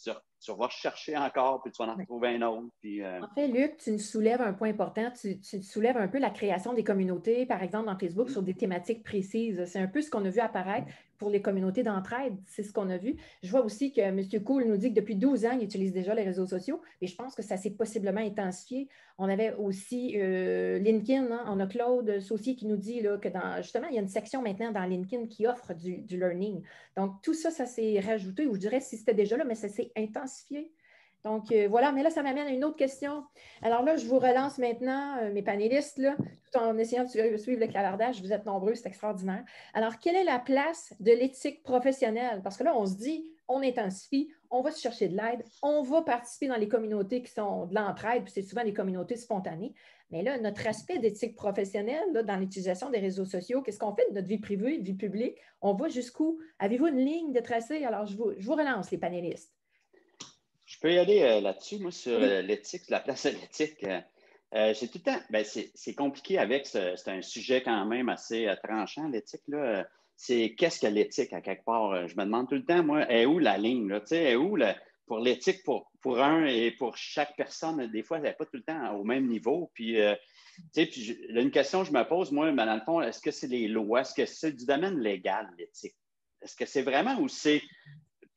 vas chercher encore, puis tu vas en retrouver un autre. Puis, En fait, Luc, tu nous soulèves un point important. Tu soulèves un peu la création des communautés, par exemple, dans Facebook, sur des thématiques précises. C'est un peu ce qu'on a vu apparaître pour les communautés d'entraide. C'est ce qu'on a vu. Je vois aussi que M. Cool nous dit que depuis 12 ans, il utilise déjà les réseaux sociaux et je pense que ça s'est possiblement intensifié. On avait aussi LinkedIn. Hein? On a Claude Saucier qui nous dit là, que justement, il y a une section maintenant dans LinkedIn qui offre du learning. Donc, tout ça, ça s'est rajouté, ou je dirais si c'était déjà là, mais ça s'est intensifié. Donc, voilà, mais là, ça m'amène à une autre question. Alors là, je vous relance maintenant, mes panélistes, là, tout en essayant de suivre le clavardage. Vous êtes nombreux, c'est extraordinaire. Alors, quelle est la place de l'éthique professionnelle? Parce que là, on se dit, on intensifie, on va se chercher de l'aide, on va participer dans les communautés qui sont de l'entraide, puis c'est souvent des communautés spontanées. Mais là, notre aspect d'éthique professionnelle, là, dans l'utilisation des réseaux sociaux, qu'est-ce qu'on fait de notre vie privée, de vie publique? On va jusqu'où? Avez-vous une ligne de tracé? Alors, je vous relance, les panélistes. Je peux y aller là-dessus, moi, sur l'éthique, la place de l'éthique. J'ai tout le temps, ben, c'est compliqué avec, c'est un sujet quand même assez tranchant, l'éthique. C'est qu'est-ce que l'éthique à quelque part? Je me demande tout le temps, moi, est où la ligne? Là, est où pour l'éthique pour un et pour chaque personne? Des fois, elle n'est pas tout le temps au même niveau. Puis, une question que je me pose, moi, mais dans le fond, est-ce que c'est les lois? Est-ce que c'est du domaine légal, l'éthique? Est-ce que c'est vraiment ou c'est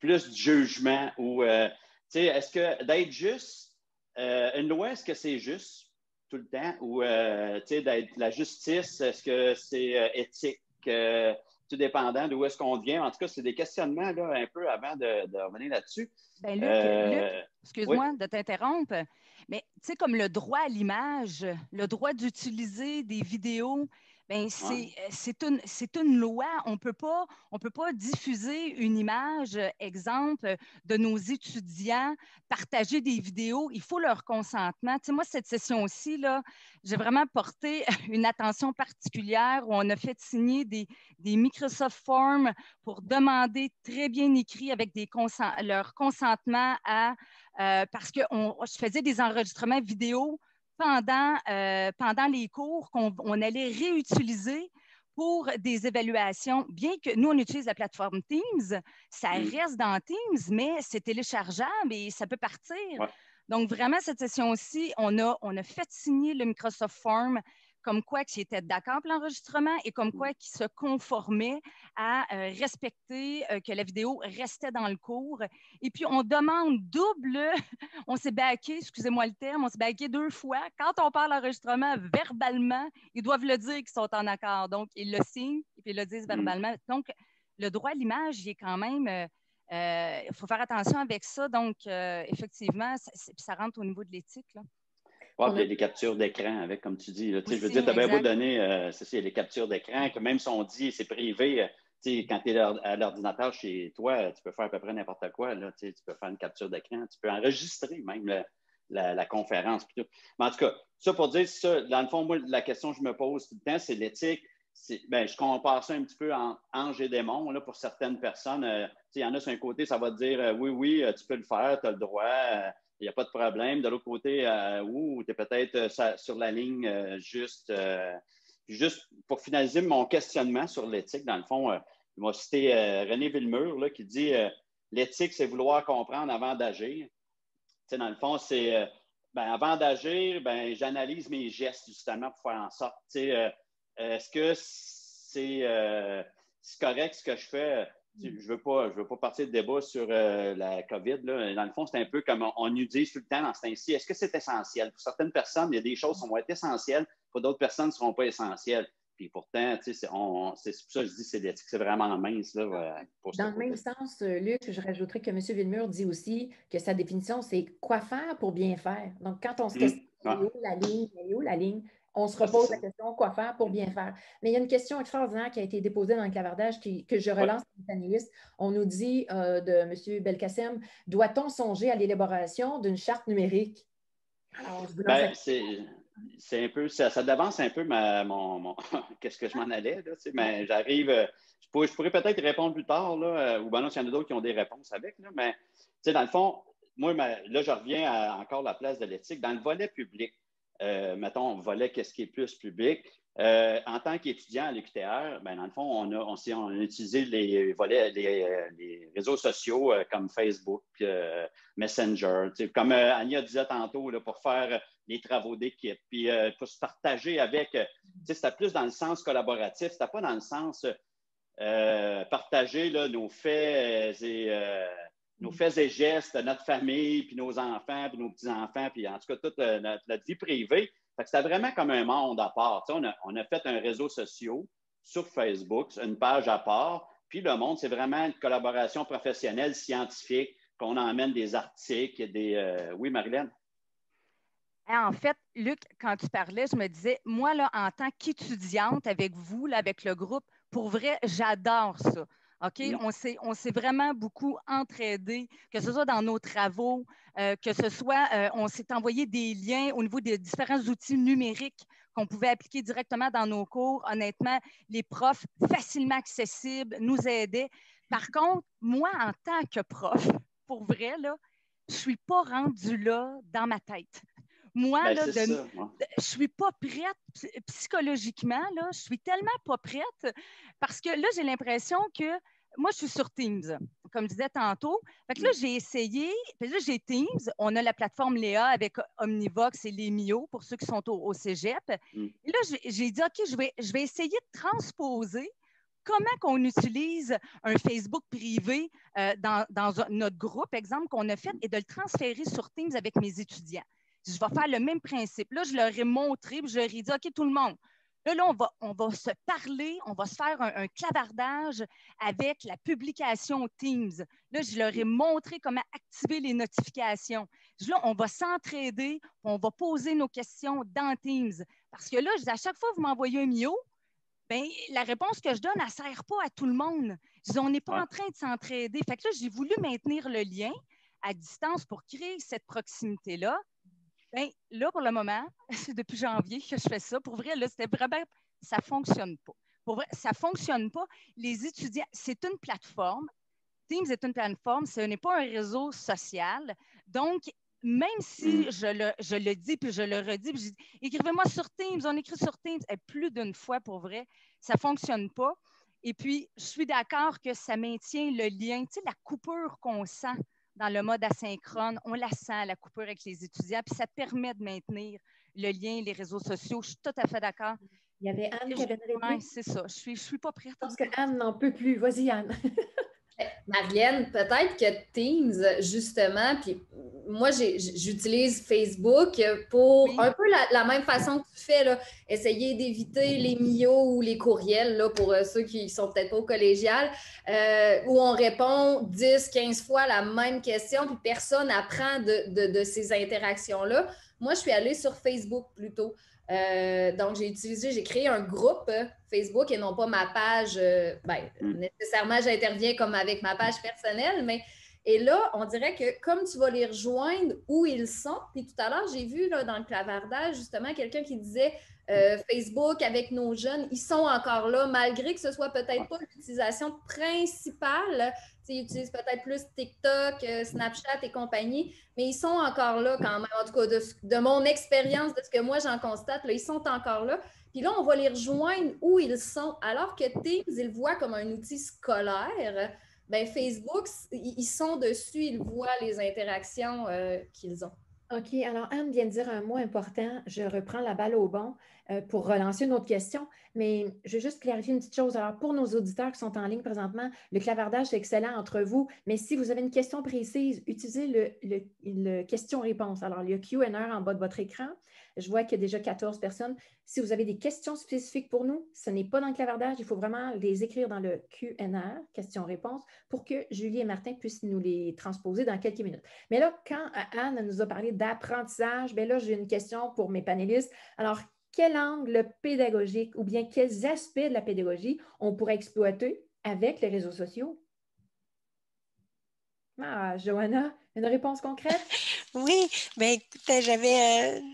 plus de jugement ou, est-ce que d'être juste, une loi, est-ce que c'est juste tout le temps ou, d'être la justice, est-ce que c'est éthique, tout dépendant d'où est-ce qu'on vient? En tout cas, c'est des questionnements là, un peu avant de revenir là-dessus. Bien, Luc, excuse-moi oui. de t'interrompre, mais tu sais, comme le droit à l'image, le droit d'utiliser des vidéos, bien, c'est une loi. On peut pas diffuser une image, exemple, de nos étudiants, partager des vidéos. Il faut leur consentement. Tu sais, moi, cette session-ci, là, j'ai vraiment porté une attention particulière où on a fait signer des Microsoft Forms pour demander très bien écrit avec leur consentement parce que je faisais des enregistrements vidéo pendant les cours qu'on allait réutiliser pour des évaluations. Bien que nous, on utilise la plateforme Teams, ça reste dans Teams, mais c'est téléchargeable et ça peut partir. Ouais. Donc, vraiment, cette session-ci, on a fait signer le Microsoft Form comme quoi qu'ils étaient d'accord pour l'enregistrement et comme quoi qu'ils se conformaient à respecter que la vidéo restait dans le cours. Et puis, on demande double, on s'est baqué, excusez-moi le terme, on s'est baqué 2 fois. Quand on parle d'enregistrement verbalement, ils doivent le dire qu'ils sont en accord. Donc, ils le signent et puis ils le disent verbalement. Donc, le droit à l'image, il est quand même... il faut faire attention avec ça. Donc, effectivement, ça rentre au niveau de l'éthique, là. Ouais, il y a des captures d'écran avec, comme tu dis. Là, aussi, je veux dire, tu as bien beau donner, c'est ça, il y a des captures d'écran, que même si on dit c'est privé, quand tu es à l'ordinateur chez toi, tu peux faire à peu près n'importe quoi. Là, tu peux faire une capture d'écran, tu peux enregistrer même la conférence. Mais en tout cas, ça pour dire ça, dans le fond, moi, la question que je me pose tout le temps, c'est l'éthique. Je compare ça un petit peu en ange et démon. Là, pour certaines personnes, il y en a sur un côté, ça va te dire oui, tu peux le faire, tu as le droit. Il n'y a pas de problème. De l'autre côté, tu es peut-être sur la ligne juste pour finaliser mon questionnement sur l'éthique, dans le fond, il m'a cité René Villemur là, qui dit l'éthique, c'est vouloir comprendre avant d'agir. Dans le fond, c'est avant d'agir, j'analyse mes gestes justement pour faire en sorte. Est-ce que c'est correct ce que je fais? Je ne veux pas partir de débat sur la COVID. Là. Dans le fond, c'est un peu comme on nous dit tout le temps dans ce temps-ci. Est-ce que c'est essentiel? Pour certaines personnes, il y a des choses qui vont être essentielles. Pour d'autres personnes, ne seront pas essentielles. Puis pourtant, c'est pour ça que je dis que l'éthique, c'est vraiment mince. Là, dans le même sens, Luc, je rajouterais que M. Villemur dit aussi que sa définition, c'est quoi faire pour bien faire. Donc, quand on se questionne, elle est où la ligne? On se repose la question, quoi faire pour bien faire? Mais il y a une question extraordinaire qui a été déposée dans le clavardage que je relance aux panélistes. On nous dit de M. Belkacem, doit-on songer à l'élaboration d'une charte numérique? Alors, c'est un peu, ça devance un peu qu'est-ce que je m'en allais. Là, mais j'arrive, je pourrais peut-être répondre plus tard, là, ou non, s'il y en a d'autres qui ont des réponses avec. Là, mais dans le fond, moi, là, je reviens à encore la place de l'éthique. Dans le volet public, mettons, volet qu'est-ce qui est plus public. En tant qu'étudiant à l'UQTR, dans le fond, on a utilisé les volets, les réseaux sociaux comme Facebook, Messenger, comme Ania disait tantôt, là, pour faire les travaux d'équipe, puis pour se partager avec, c'était plus dans le sens collaboratif, c'était pas dans le sens partager là, nos faits et gestes de notre famille, puis nos enfants, puis nos petits-enfants, puis en tout cas toute notre vie privée. Fait que c'était vraiment comme un monde à part. On a fait un réseau social sur Facebook, une page à part, puis le monde, c'est vraiment une collaboration professionnelle, scientifique, qu'on emmène des articles, Oui, Marilyn? En fait, Luc, quand tu parlais, je me disais, moi, là, en tant qu'étudiante avec vous, là, avec le groupe, pour vrai, j'adore ça. OK? On s'est vraiment beaucoup entraidés, que ce soit dans nos travaux, que ce soit, on s'est envoyé des liens au niveau des différents outils numériques qu'on pouvait appliquer directement dans nos cours. Honnêtement, les profs, facilement accessibles, nous aidaient. Par contre, moi, en tant que prof, pour vrai, là, je ne suis pas rendue là dans ma tête. Moi, là, je ne suis pas prête psychologiquement, là, je suis tellement pas prête parce que là, j'ai l'impression que moi, je suis sur Teams, comme je disais tantôt. Fait que là, j'ai essayé, puis là, j'ai Teams. On a la plateforme Léa avec Omnivox et les Mio pour ceux qui sont au cégep. Et là, j'ai dit, OK, je vais essayer de transposer comment qu'on utilise un Facebook privé dans notre groupe, exemple, qu'on a fait, et de le transférer sur Teams avec mes étudiants. Je vais faire le même principe. Là, je leur ai montré, puis je leur ai dit, OK, tout le monde, là on va se parler, on va se faire un clavardage avec la publication Teams. Là, je leur ai montré comment activer les notifications. Là, on va s'entraider, on va poser nos questions dans Teams. Parce que là, à chaque fois que vous m'envoyez un MIO, bien, la réponse que je donne, elle ne sert pas à tout le monde. On n'est pas en train de s'entraider. Fait que là, j'ai voulu maintenir le lien à distance pour créer cette proximité-là. Bien, là, pour le moment, c'est depuis janvier que je fais ça. Pour vrai, là, c'était vraiment, ça ne fonctionne pas. Pour vrai, ça ne fonctionne pas. Les étudiants, c'est une plateforme. Teams est une plateforme, ce n'est pas un réseau social. Donc, même si je le dis, puis je le redis, puis je dis, écrivez-moi sur Teams, on écrit sur Teams, et plus d'une fois, pour vrai, ça ne fonctionne pas. Et puis, je suis d'accord que ça maintient le lien, tu sais, la coupure qu'on sent dans le mode asynchrone, on la sent, la coupure avec les étudiants, puis ça permet de maintenir le lien, les réseaux sociaux. Je suis tout à fait d'accord. Il y avait Anne qui avait une réponse. Oui, c'est ça. Je suis pas prête. Je pense que Anne n'en peut plus. Vas-y, Anne. Marianne, peut-être que Teams, justement, puis moi, j'utilise Facebook pour un peu la même façon que tu fais, là, essayer d'éviter les MIO ou les courriels, là, pour ceux qui sont peut-être pas au collégial, où on répond 10, 15 fois la même question, puis personne n'apprend de ces interactions-là. Moi, je suis allée sur Facebook plutôt. Donc, j'ai créé un groupe Facebook et non pas ma page. Nécessairement, j'interviens comme avec ma page personnelle, et là, on dirait que comme tu vas les rejoindre où ils sont, puis tout à l'heure, j'ai vu là, dans le clavardage, justement, quelqu'un qui disait Facebook avec nos jeunes, ils sont encore là, malgré que ce soit peut-être pas l'utilisation principale. Ils utilisent peut-être plus TikTok, Snapchat et compagnie, mais ils sont encore là quand même. En tout cas, de mon expérience, de ce que moi j'en constate, là, ils sont encore là. Puis là, on va les rejoindre où ils sont. Alors que Teams, ils le voient comme un outil scolaire, bien, Facebook, ils sont dessus, ils voient les interactions qu'ils ont. OK. Alors, Anne vient de dire un mot important. Je reprends la balle au bon pour relancer une autre question, mais je veux juste clarifier une petite chose. Alors, pour nos auditeurs qui sont en ligne présentement, le clavardage, c'est excellent entre vous, mais si vous avez une question précise, utilisez le question-réponse. Alors, il y a Q&A en bas de votre écran. Je vois qu'il y a déjà 14 personnes. Si vous avez des questions spécifiques pour nous, ce n'est pas dans le clavardage. Il faut vraiment les écrire dans le Q&A, question-réponse, pour que Julie et Martin puissent nous les transposer dans quelques minutes. Mais là, quand Anne nous a parlé d'apprentissage, bien là, j'ai une question pour mes panélistes. Alors, quel angle pédagogique ou bien quels aspects de la pédagogie on pourrait exploiter avec les réseaux sociaux? Ah, Johanna, une réponse concrète? Oui, bien écoute,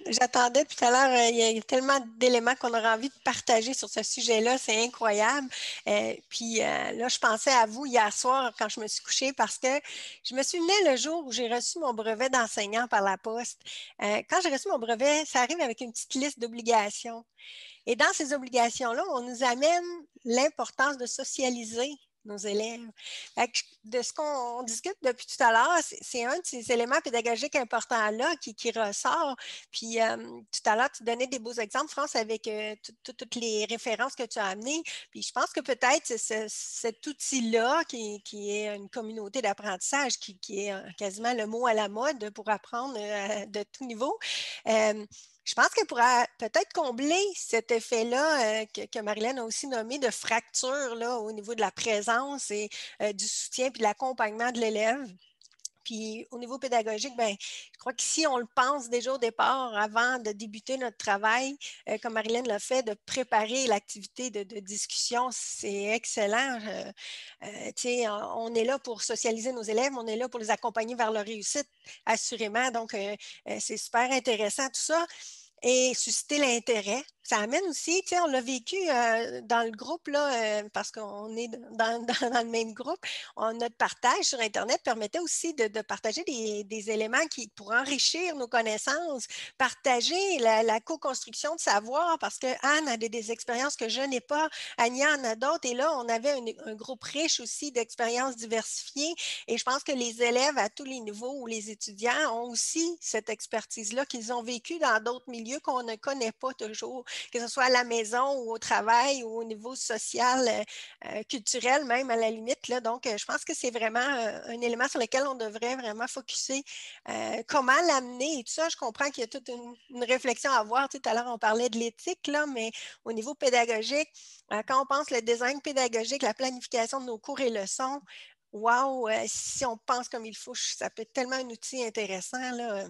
j'attendais tout à l'heure, il y a tellement d'éléments qu'on aurait envie de partager sur ce sujet-là, c'est incroyable. Puis là, je pensais à vous hier soir quand je me suis couchée parce que je me souvenais le jour où j'ai reçu mon brevet d'enseignant par la poste. Quand j'ai reçu mon brevet, ça arrive avec une petite liste d'obligations. Et dans ces obligations-là, on nous amène l'importance de socialiser nos élèves. De ce qu'on discute depuis tout à l'heure, c'est un de ces éléments pédagogiques importants-là qui ressort. Puis tout à l'heure, tu donnais des beaux exemples, France, avec toutes les références que tu as amenées. Puis je pense que peut-être cet outil-là, qui est une communauté d'apprentissage, qui est quasiment le mot à la mode pour apprendre de tout niveau, je pense qu'elle pourra peut-être combler cet effet-là que Marilyn a aussi nommé de fracture là, au niveau de la présence et du soutien puis de l'accompagnement de l'élève. Puis au niveau pédagogique, bien, je crois qu'ici, on le pense déjà au départ, avant de débuter notre travail, comme Marilyn l'a fait, de préparer l'activité de discussion, c'est excellent. On est là pour socialiser nos élèves, on est là pour les accompagner vers leur réussite, assurément. Donc, c'est super intéressant tout ça. Et susciter l'intérêt. Ça amène aussi, tu sais, on l'a vécu dans le groupe, là, parce qu'on est dans le même groupe. Notre partage sur Internet permettait aussi de partager des éléments pour enrichir nos connaissances, partager la co-construction de savoir, parce que Anne a des expériences que je n'ai pas, Anya en a d'autres, et là, on avait un groupe riche aussi d'expériences diversifiées, et je pense que les élèves à tous les niveaux ou les étudiants ont aussi cette expertise-là qu'ils ont vécue dans d'autres milieux milieux qu'on ne connaît pas toujours, que ce soit à la maison ou au travail ou au niveau social, culturel même à la limite. Là. Donc, je pense que c'est vraiment un élément sur lequel on devrait vraiment focusser. Comment l'amener et tout ça, je comprends qu'il y a toute une réflexion à avoir. Tout à l'heure, on parlait de l'éthique, là, mais au niveau pédagogique, quand on pense le design pédagogique, la planification de nos cours et leçons, wow, si on pense comme il faut, ça peut être tellement un outil intéressant. Là.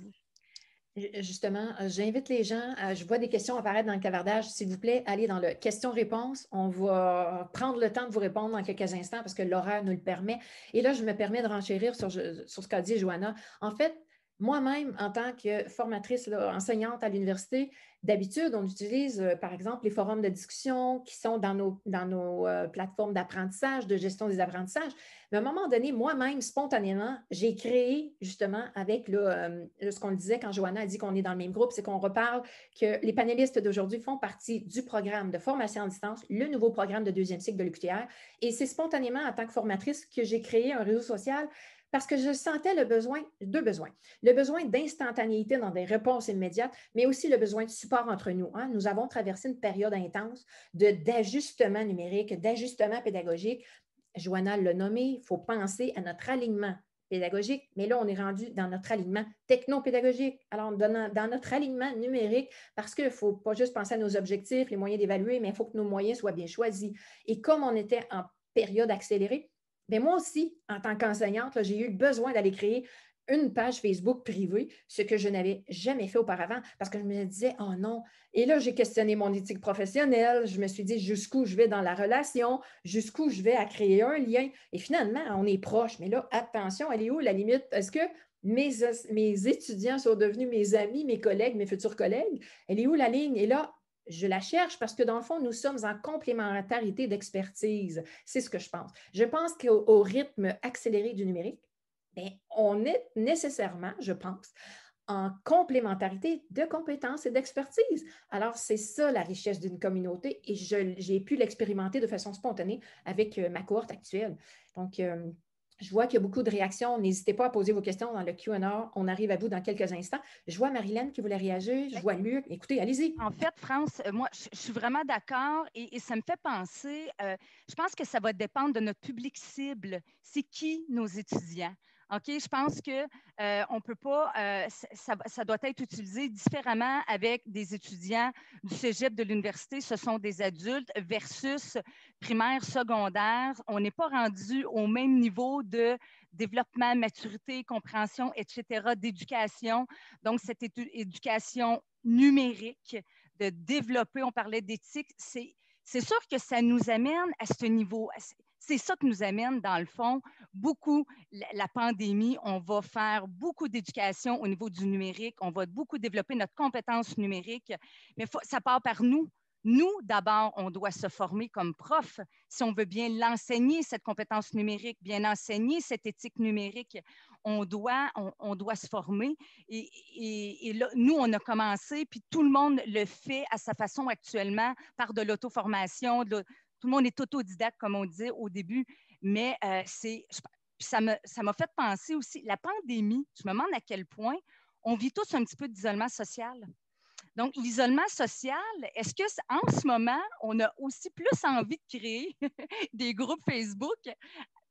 Justement, j'invite les gens, je vois des questions apparaître dans le clavardage. S'il vous plaît, allez dans le question-réponse. On va prendre le temps de vous répondre dans quelques instants parce que l'horaire nous le permet. Et là, je me permets de renchérir sur ce qu'a dit Joanna. En fait, moi-même, en tant que formatrice, là, enseignante à l'université, d'habitude, on utilise, par exemple, les forums de discussion qui sont dans nos plateformes d'apprentissage, de gestion des apprentissages. Mais à un moment donné, moi-même, spontanément, j'ai créé, justement, avec ce qu'on disait quand Joanna a dit qu'on est dans le même groupe, c'est qu'on reparle que les panélistes d'aujourd'hui font partie du programme de formation à distance, le nouveau programme de deuxième cycle de l'UQTR. Et c'est spontanément, en tant que formatrice, que j'ai créé un réseau social parce que je sentais deux besoins. Le besoin d'instantanéité dans des réponses immédiates, mais aussi le besoin de support entre nous. Hein. Nous avons traversé une période intense d'ajustement numérique, d'ajustement pédagogique. Joanna l'a nommé, il faut penser à notre alignement pédagogique, mais là, on est rendu dans notre alignement techno-pédagogique. Alors, dans notre alignement numérique, parce qu'il ne faut pas juste penser à nos objectifs, les moyens d'évaluer, mais il faut que nos moyens soient bien choisis. Et comme on était en période accélérée, bien, moi aussi, en tant qu'enseignante, j'ai eu besoin d'aller créer une page Facebook privée, ce que je n'avais jamais fait auparavant parce que je me disais, oh non. Et là, j'ai questionné mon éthique professionnelle. Je me suis dit jusqu'où je vais dans la relation, jusqu'où je vais à créer un lien. Et finalement, on est proche. Mais là, attention, elle est où la limite? Est-ce que mes étudiants sont devenus mes amis, mes collègues, mes futurs collègues? Elle est où la ligne? Et là, je la cherche parce que dans le fond, nous sommes en complémentarité d'expertise. C'est ce que je pense. Je pense qu'au rythme accéléré du numérique, bien, on est nécessairement, je pense, en complémentarité de compétences et d'expertise. Alors, c'est ça la richesse d'une communauté et j'ai pu l'expérimenter de façon spontanée avec ma cohorte actuelle. Donc, je vois qu'il y a beaucoup de réactions. N'hésitez pas à poser vos questions dans le Q&A. On arrive à vous dans quelques instants. Je vois Marilyn qui voulait réagir. Je vois Luc. Écoutez, allez-y. En fait, France, moi, je suis vraiment d'accord et ça me fait penser, je pense que ça va dépendre de notre public cible. C'est qui nos étudiants? OK, je pense qu'on ne peut pas, ça doit être utilisé différemment avec des étudiants du cégep de l'université. Ce sont des adultes versus primaire, secondaire. On n'est pas rendu au même niveau de développement, maturité, compréhension, etc., d'éducation. Donc, cette éducation numérique, de développer, on parlait d'éthique, c'est sûr que ça nous amène à ce niveau. C'est ça qui nous amène, dans le fond, beaucoup, la pandémie, on va faire beaucoup d'éducation au niveau du numérique, on va beaucoup développer notre compétence numérique, mais ça part par nous. Nous, d'abord, on doit se former comme prof si on veut bien l'enseigner, cette compétence numérique, bien enseigner cette éthique numérique. On doit se former. Et là, nous, on a commencé, puis tout le monde le fait à sa façon actuellement par de l'auto-formation. Tout le monde est autodidacte, comme on disait au début, mais ça m'a fait penser aussi, la pandémie, je me demande à quel point on vit tous un petit peu d'isolement social. Donc, l'isolement social, est-ce qu'en ce moment, on a aussi plus envie de créer des groupes Facebook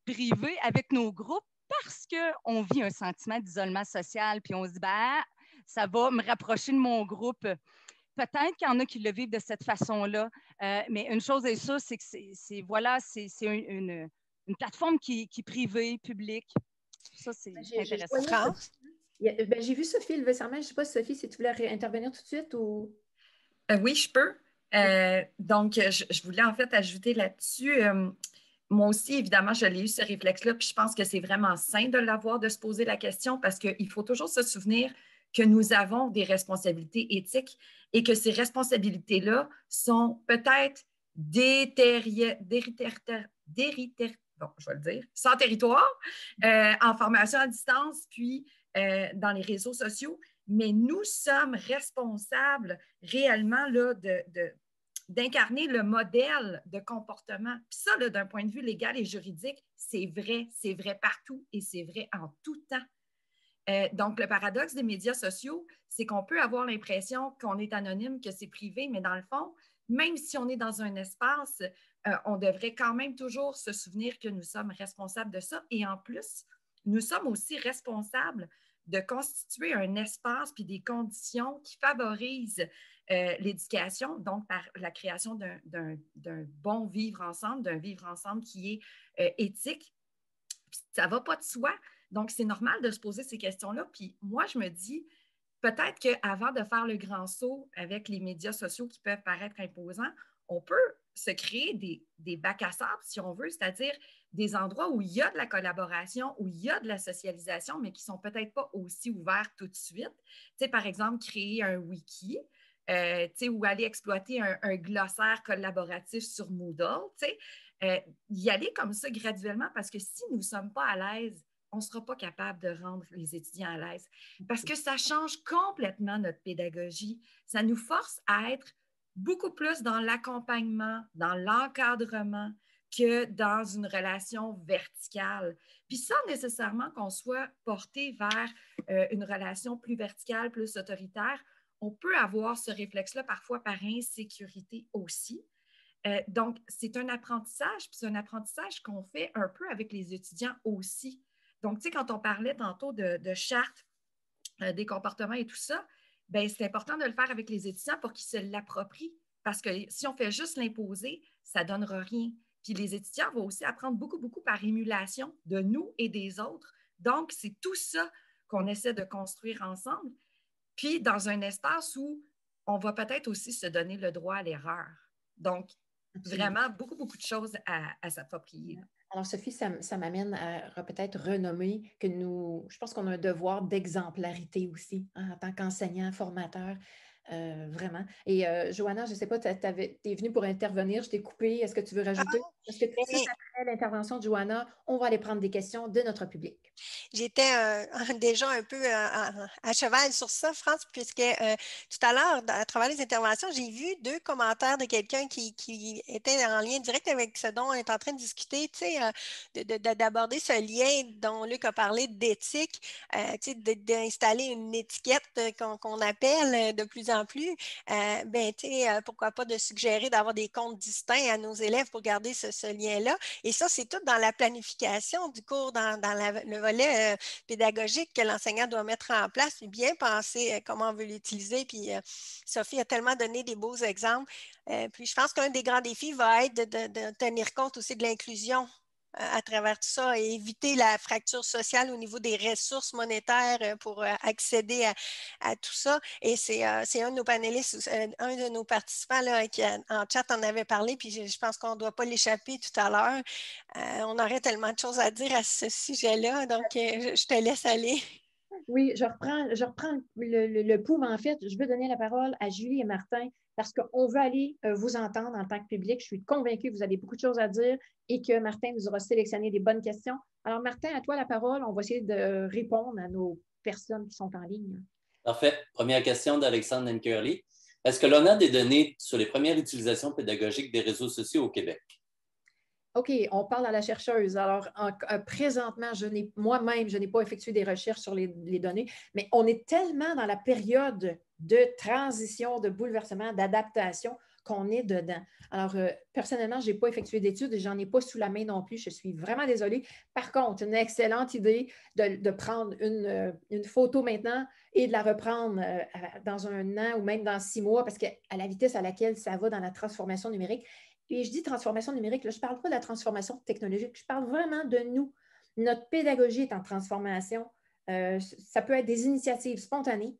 privés avec nos groupes parce qu'on vit un sentiment d'isolement social, puis on se dit, ben, ça va me rapprocher de mon groupe. Peut-être qu'il y en a qui le vivent de cette façon-là, mais une chose est sûre, c'est que c'est une plateforme qui est privée, publique. Ça, c'est intéressant. J'ai vu Sophie lever sa main. Je ne sais pas, Sophie, si tu voulais intervenir tout de suite ou... Oui, je peux. Donc, je voulais en fait ajouter là-dessus. Moi aussi, évidemment, je l'ai eu ce réflexe-là, puis je pense que c'est vraiment sain de l'avoir, de se poser la question, parce qu'il faut toujours se souvenir que nous avons des responsabilités éthiques et que ces responsabilités-là sont peut-être sans territoire, en formation à distance, puis dans les réseaux sociaux, mais nous sommes responsables réellement là, d'incarner le modèle de comportement. Puis ça, là, d'un point de vue légal et juridique, c'est vrai partout et c'est vrai en tout temps. Donc, le paradoxe des médias sociaux, c'est qu'on peut avoir l'impression qu'on est anonyme, que c'est privé, mais dans le fond, même si on est dans un espace, on devrait quand même toujours se souvenir que nous sommes responsables de ça. Et en plus, nous sommes aussi responsables de constituer un espace puis des conditions qui favorisent l'éducation, donc par la création d'un bon vivre ensemble, d'un vivre ensemble qui est éthique. Puis ça ne va pas de soi. Donc, c'est normal de se poser ces questions-là. Puis moi, je me dis, peut-être qu'avant de faire le grand saut avec les médias sociaux qui peuvent paraître imposants, on peut se créer des bacs à sable, si on veut, c'est-à-dire des endroits où il y a de la collaboration, où il y a de la socialisation, mais qui ne sont peut-être pas aussi ouverts tout de suite. Tu sais, par exemple, créer un wiki, ou aller exploiter un glossaire collaboratif sur Moodle, y aller comme ça graduellement, parce que si nous ne sommes pas à l'aise, on ne sera pas capable de rendre les étudiants à l'aise, parce que ça change complètement notre pédagogie. Ça nous force à être beaucoup plus dans l'accompagnement, dans l'encadrement, que dans une relation verticale. Puis sans nécessairement qu'on soit porté vers une relation plus verticale, plus autoritaire, on peut avoir ce réflexe-là parfois par insécurité aussi. Donc, c'est un apprentissage, puis c'est un apprentissage qu'on fait un peu avec les étudiants aussi. Donc, tu sais, quand on parlait tantôt de charte des comportements et tout ça, bien, c'est important de le faire avec les étudiants pour qu'ils se l'approprient. Parce que si on fait juste l'imposer, ça ne donnera rien. Puis les étudiants vont aussi apprendre beaucoup, beaucoup par émulation de nous et des autres. Donc, c'est tout ça qu'on essaie de construire ensemble. Puis dans un espace où on va peut-être aussi se donner le droit à l'erreur. Donc, vraiment, beaucoup, beaucoup de choses à s'approprier. Alors, Sophie, ça m'amène à peut-être renommer que je pense qu'on a un devoir d'exemplarité aussi, hein, en tant qu'enseignant, formateur, vraiment. Et Johanna, je ne sais pas, tu es venue pour intervenir, je t'ai coupé. Est-ce que tu veux rajouter? Parce que tout de suite après l'intervention de Johanna, on va aller prendre des questions de notre public. J'étais déjà un peu à cheval sur ça, France, puisque tout à l'heure, à travers les interventions, j'ai vu 2 commentaires de quelqu'un qui était en lien direct avec ce dont on est en train de discuter, tu sais, d'aborder ce lien dont Luc a parlé d'éthique, tu sais, d'installer une étiquette qu'on appelle de plus en plus. Ben, tu sais, pourquoi pas de suggérer d'avoir des comptes distincts à nos élèves pour garder ce lien-là. Et ça, c'est tout dans la planification du cours, dans le volet pédagogique que l'enseignant doit mettre en place, puis bien penser comment on veut l'utiliser. Puis Sophie a tellement donné des beaux exemples. Puis je pense qu'un des grands défis va être de tenir compte aussi de l'inclusion à travers tout ça et éviter la fracture sociale au niveau des ressources monétaires pour accéder à tout ça. Et c'est un de nos panélistes, un de nos participants là, qui en chat en avait parlé, puis je pense qu'on ne doit pas l'échapper tout à l'heure. On aurait tellement de choses à dire à ce sujet-là, donc je te laisse aller. Oui, je reprends le pouls, mais en fait, je veux donner la parole à Julie et Martin parce qu'on veut aller vous entendre en tant que public. Je suis convaincue que vous avez beaucoup de choses à dire et que Martin nous aura sélectionné des bonnes questions. Alors, Martin, à toi la parole. On va essayer de répondre à nos personnes qui sont en ligne. Parfait. Première question d'Alexandre Curly. Est-ce que l'on a des données sur les premières utilisations pédagogiques des réseaux sociaux au Québec? OK, on parle à la chercheuse. Alors, présentement, moi-même, je n'ai pas effectué des recherches sur les données, mais on est tellement dans la période de transition, de bouleversement, d'adaptation qu'on est dedans. Alors, personnellement, je n'ai pas effectué d'études et je n'en ai pas sous la main non plus. Je suis vraiment désolée. Par contre, une excellente idée de prendre une photo maintenant et de la reprendre dans un an ou même dans 6 mois parce qu'à la vitesse à laquelle ça va dans la transformation numérique. Et je dis transformation numérique, là, je ne parle pas de la transformation technologique, je parle vraiment de nous. Notre pédagogie est en transformation. Ça peut être des initiatives spontanées,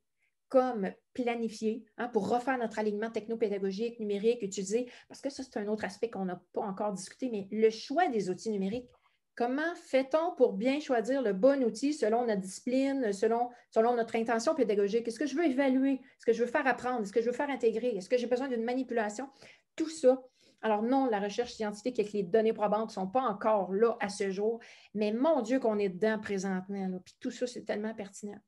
comme planifier, hein, pour refaire notre alignement technopédagogique, numérique, utiliser, parce que ça, c'est un autre aspect qu'on n'a pas encore discuté, mais le choix des outils numériques. Comment fait-on pour bien choisir le bon outil selon notre discipline, selon notre intention pédagogique? Est-ce que je veux évaluer? Est-ce que je veux faire apprendre? Est-ce que je veux faire intégrer? Est-ce que j'ai besoin d'une manipulation? Tout ça. Alors non, la recherche scientifique avec les données probantes ne sont pas encore là à ce jour, mais mon Dieu qu'on est dedans présentement. Là. Puis tout ça, c'est tellement pertinent.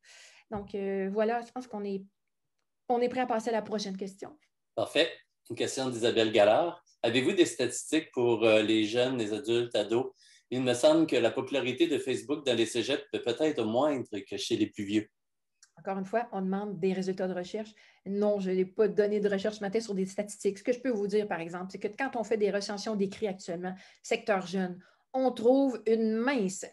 Donc voilà, je pense qu'on est prêt à passer à la prochaine question. Parfait. Une question d'Isabelle Gallard. Avez-vous des statistiques pour les jeunes, les adultes, ados Il me semble que la popularité de Facebook dans les cégeps peut peut-être moindre que chez les plus vieux. Encore une fois, on demande des résultats de recherche. Non, je n'ai pas de données de recherche ce matin sur des statistiques. Ce que je peux vous dire, par exemple, c'est que quand on fait des recensions d'écrits actuellement, secteur jeune, on trouve une mince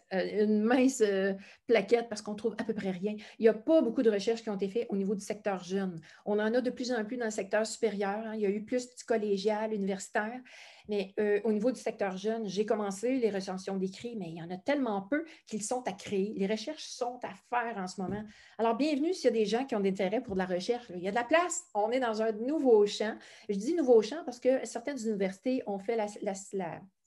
plaquette parce qu'on trouve à peu près rien. Il n'y a pas beaucoup de recherches qui ont été faites au niveau du secteur jeune. On en a de plus en plus dans le secteur supérieur. Hein. Il y a eu plus du collégial, universitaire. Mais au niveau du secteur jeune, j'ai commencé les recensions d'écrits, mais il y en a tellement peu qu'ils sont à créer. Les recherches sont à faire en ce moment. Alors, bienvenue s'il y a des gens qui ont de l'intérêt pour de la recherche. Il y a de la place. On est dans un nouveau champ. Je dis nouveau champ parce que certaines universités ont fait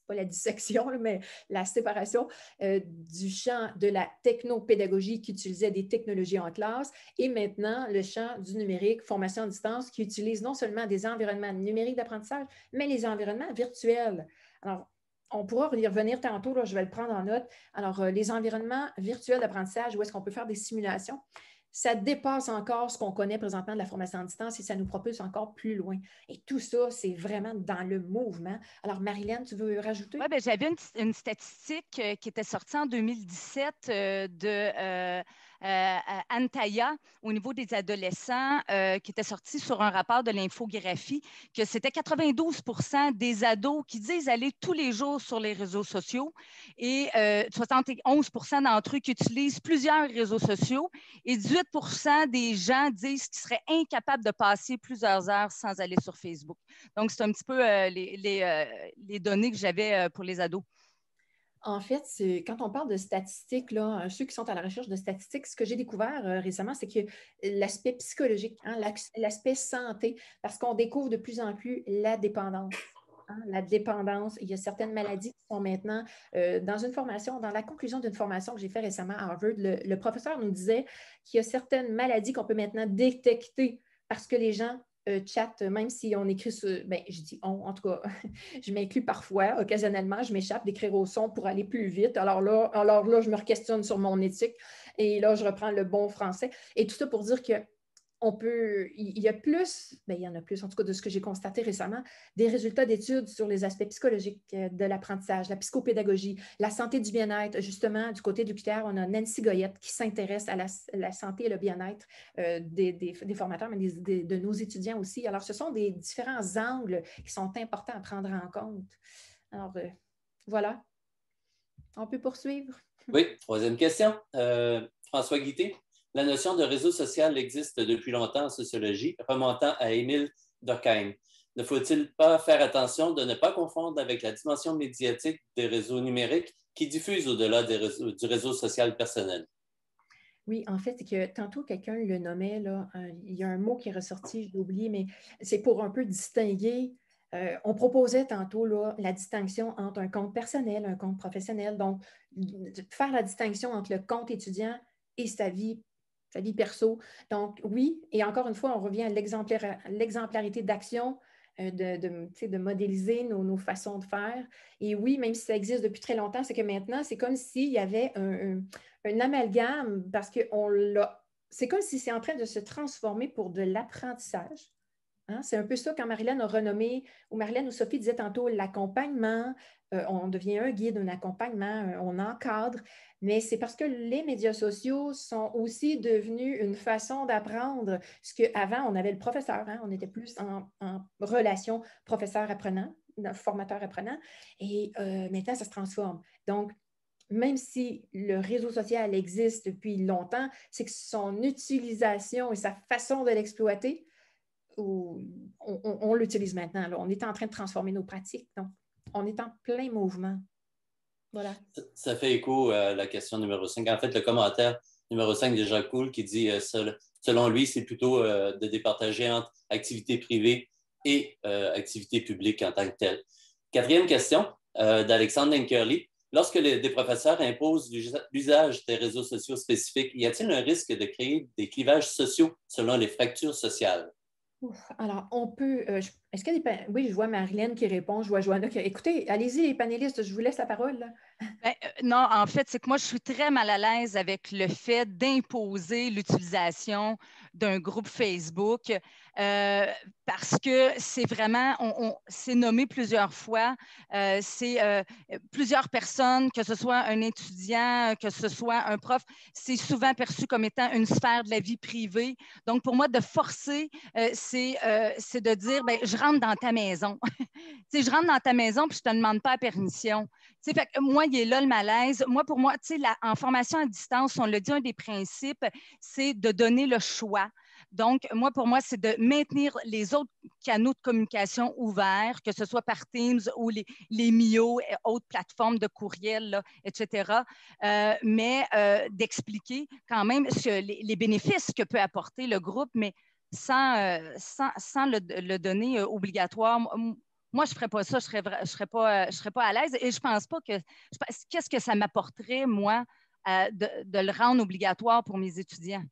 pas la dissection, mais la séparation du champ de la technopédagogie qui utilisait des technologies en classe et maintenant le champ du numérique, formation à distance, qui utilise non seulement des environnements numériques d'apprentissage, mais les environnements virtuels. Alors, on pourra y revenir tantôt, là, je vais le prendre en note. Alors, les environnements virtuels d'apprentissage, où est-ce qu'on peut faire des simulations? Ça dépasse encore ce qu'on connaît présentement de la formation à distance et ça nous propulse encore plus loin. Et tout ça, c'est vraiment dans le mouvement. Alors, Marilyn, tu veux rajouter? Oui, ben, j'avais une statistique qui était sortie en 2017 de Antaya au niveau des adolescents qui était sortie sur un rapport de l'infographie, que c'était 92% des ados qui disent aller tous les jours sur les réseaux sociaux et 71% d'entre eux qui utilisent plusieurs réseaux sociaux et 18% des gens disent qu'ils seraient incapables de passer plusieurs heures sans aller sur Facebook. Donc, c'est un petit peu les données que j'avais pour les ados. En fait, quand on parle de statistiques, là, ceux qui sont à la recherche de statistiques, ce que j'ai découvert récemment, c'est que l'aspect psychologique, hein, l'aspect santé, parce qu'on découvre de plus en plus la dépendance. Hein, la dépendance, il y a certaines maladies qui sont maintenant dans une formation, dans la conclusion d'une formation que j'ai faite récemment à Harvard, le professeur nous disait qu'il y a certaines maladies qu'on peut maintenant détecter parce que les gens chat, même si on écrit sur. Ben, je dis on, en tout cas, je m'inclus parfois, occasionnellement, je m'échappe d'écrire au son pour aller plus vite. Alors là, je me questionne sur mon éthique et là, je reprends le bon français. Et tout ça pour dire que il y a plus, bien, il y en a plus, en tout cas de ce que j'ai constaté récemment, des résultats d'études sur les aspects psychologiques de l'apprentissage, la psychopédagogie, la santé du bien-être. Justement, du côté du QTR, on a Nancy Goyette qui s'intéresse à la santé et le bien-être des formateurs, mais de nos étudiants aussi. Alors, ce sont des différents angles qui sont importants à prendre en compte. Alors, voilà. On peut poursuivre? Oui, troisième question. François Guité. La notion de réseau social existe depuis longtemps en sociologie, remontant à Émile Durkheim. Ne faut-il pas faire attention de ne pas confondre avec la dimension médiatique des réseaux numériques qui diffusent au-delà du réseau social personnel? Oui, en fait, c'est que tantôt, quelqu'un le nommait, là, il y a un mot qui est ressorti, je l'ai oublié, mais c'est pour un peu distinguer. On proposait tantôt là, la distinction entre un compte personnel, un compte professionnel. Donc, faire la distinction entre le compte étudiant et sa vie perso. Donc, oui, et encore une fois, on revient à l'exemplarité d'action, de modéliser nos façons de faire. Et oui, même si ça existe depuis très longtemps, c'est que maintenant, c'est comme s'il y avait un amalgame parce que c'est comme si c'est en train de se transformer pour de l'apprentissage. Hein? C'est un peu ça quand Marilyn a renommé, ou Marilyn ou Sophie disaient tantôt l'accompagnement, on devient un guide, un accompagnement, on encadre, mais c'est parce que les médias sociaux sont aussi devenus une façon d'apprendre. Ce qu'avant, on avait le professeur, hein? On était plus en relation professeur-apprenant, formateur-apprenant, et maintenant, ça se transforme. Donc, même si le réseau social existe depuis longtemps, c'est que son utilisation et sa façon de l'exploiter, on l'utilise maintenant. Là. On est en train de transformer nos pratiques. Donc, on est en plein mouvement. Voilà. Ça fait écho à la question numéro 5. En fait, le commentaire numéro 5 de Jacques Coul qui dit selon lui, c'est plutôt de départager entre activité privée et activité publique en tant que telle. Quatrième question d'Alexandre Denkerli. Lorsque des professeurs imposent l'usage des réseaux sociaux spécifiques, y a-t-il un risque de créer des clivages sociaux selon les fractures sociales? Alors, on peut, Est-ce qu'il y a Oui, je vois Marilyn qui répond, je vois Joanna qui... Écoutez, allez-y les panélistes, je vous laisse la parole. Là. Ben, non, en fait, c'est que moi, je suis très mal à l'aise avec le fait d'imposer l'utilisation d'un groupe Facebook parce que c'est vraiment, c'est nommé plusieurs fois, c'est plusieurs personnes, que ce soit un étudiant, que ce soit un prof, c'est souvent perçu comme étant une sphère de la vie privée. Donc, pour moi, de forcer, c'est de dire, ben, je rentre dans ta maison. Je rentre dans ta maison puis je ne te demande pas la permission. Fait que moi, il est là le malaise. Moi, pour moi, en formation à distance, on l'a dit, un des principes, c'est de donner le choix. Donc, moi, pour moi, c'est de maintenir les autres canaux de communication ouverts, que ce soit par Teams ou les Mio et autres plateformes de courriel, là, etc., mais d'expliquer quand même les bénéfices que peut apporter le groupe, mais sans le donner obligatoire. Moi, je ne ferais pas ça, je ne serais pas à l'aise et je ne pense pas que... Qu'est-ce que ça m'apporterait, moi, de le rendre obligatoire pour mes étudiants?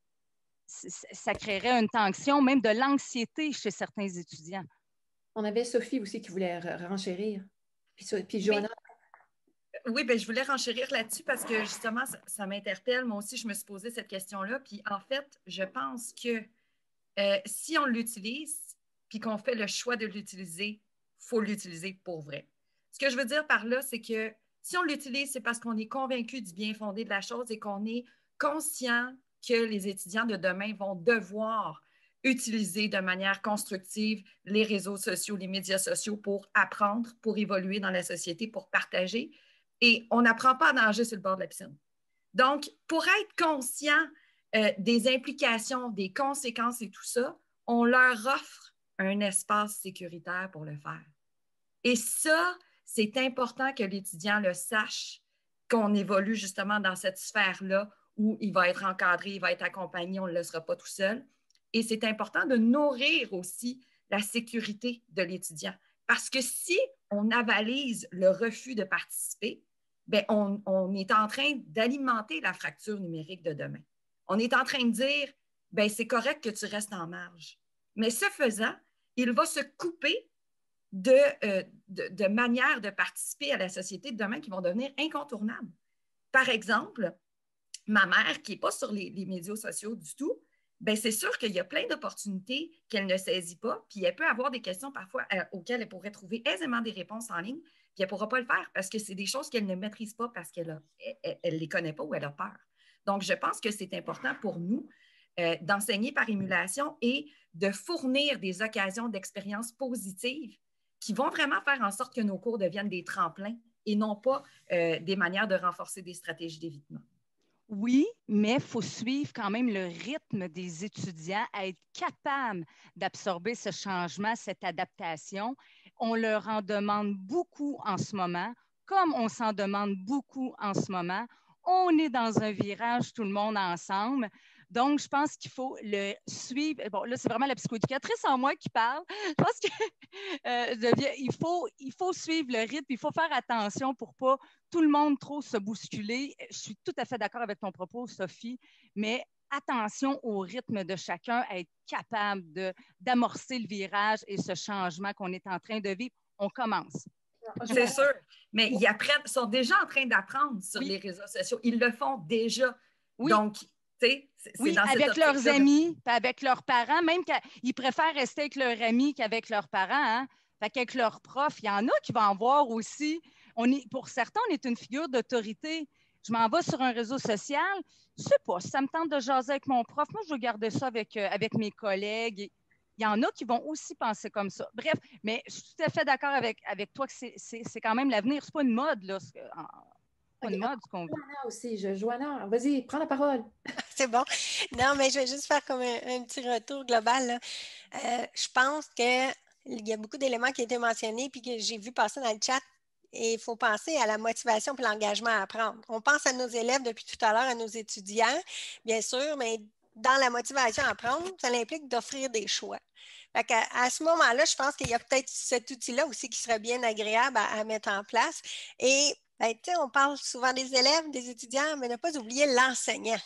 Ça créerait une tension, même de l'anxiété chez certains étudiants. On avait Sophie aussi qui voulait renchérir. Puis Joanna. Oui, bien, je voulais renchérir là-dessus parce que justement, ça m'interpelle. Moi aussi, je me suis posé cette question-là. Puis en fait, je pense que si on l'utilise puis qu'on fait le choix de l'utiliser, il faut l'utiliser pour vrai. Ce que je veux dire par là, c'est que si on l'utilise, c'est parce qu'on est convaincu du bien fondé de la chose et qu'on est conscient que les étudiants de demain vont devoir utiliser de manière constructive les réseaux sociaux, les médias sociaux pour apprendre, pour évoluer dans la société, pour partager. Et on n'apprend pas à nager sur le bord de la piscine. Donc, pour être conscient des implications, des conséquences et tout ça, on leur offre un espace sécuritaire pour le faire. Et ça, c'est important que l'étudiant le sache, qu'on évolue justement dans cette sphère-là où il va être encadré, il va être accompagné, on ne le laissera pas tout seul. Et c'est important de nourrir aussi la sécurité de l'étudiant. Parce que si on avalise le refus de participer, bien, on est en train d'alimenter la fracture numérique de demain. On est en train de dire, bien, c'est correct que tu restes en marge. Mais ce faisant, il va se couper de manières de participer à la société de demain qui vont devenir incontournables. Par exemple, ma mère, qui n'est pas sur les médias sociaux du tout, bien, c'est sûr qu'il y a plein d'opportunités qu'elle ne saisit pas, puis elle peut avoir des questions parfois auxquelles elle pourrait trouver aisément des réponses en ligne, puis elle ne pourra pas le faire parce que c'est des choses qu'elle ne maîtrise pas parce qu'elle ne les connaît pas ou elle a peur. Donc, je pense que c'est important pour nous d'enseigner par émulation et de fournir des occasions d'expériences positives qui vont vraiment faire en sorte que nos cours deviennent des tremplins et non pas des manières de renforcer des stratégies d'évitement. Oui, mais il faut suivre quand même le rythme des étudiants, à être capable d'absorber ce changement, cette adaptation. On leur en demande beaucoup en ce moment, comme on s'en demande beaucoup en ce moment. On est dans un virage, tout le monde ensemble. Donc, je pense qu'il faut le suivre. Bon, là, c'est vraiment la psychoéducatrice en moi qui parle. Je pense qu'il faut suivre le rythme, il faut faire attention pour pas tout le monde trop se bousculer. Je suis tout à fait d'accord avec ton propos, Sophie, mais attention au rythme de chacun, à être capable d'amorcer le virage et ce changement qu'on est en train de vivre. On commence. C'est sûr, mais ils sont déjà en train d'apprendre sur les réseaux sociaux. Ils le font déjà. Oui. Donc, c'est dans avec leurs amis, puis avec leurs parents, même qu'ils préfèrent rester avec leurs amis qu'avec leurs parents. Hein? Fait qu'avec leurs profs, il y en a qui vont en voir aussi. Pour certains, on est une figure d'autorité. Je m'en vais sur un réseau social. Je ne sais pas, si ça me tente de jaser avec mon prof, moi, je veux garder ça avec mes collègues. Il y en a qui vont aussi penser comme ça. Bref, mais je suis tout à fait d'accord avec toi que c'est quand même l'avenir. Ce n'est pas une mode, là. Pas une mode, ce qu'on veut. Joanna aussi. Joanna, vas-y, prends la parole. C'est bon. Non, mais je vais juste faire comme un petit retour global. Là. Je pense qu'il y a beaucoup d'éléments qui ont été mentionnés puis que j'ai vu passer dans le chat. Et il faut penser à la motivation et l'engagement à apprendre. On pense à nos élèves depuis tout à l'heure, à nos étudiants, bien sûr, mais dans la motivation à apprendre, ça implique d'offrir des choix. Fait à ce moment-là, je pense qu'il y a peut-être cet outil-là aussi qui serait bien agréable à mettre en place. Et on parle souvent des élèves, des étudiants, mais ne pas oublier l'enseignant.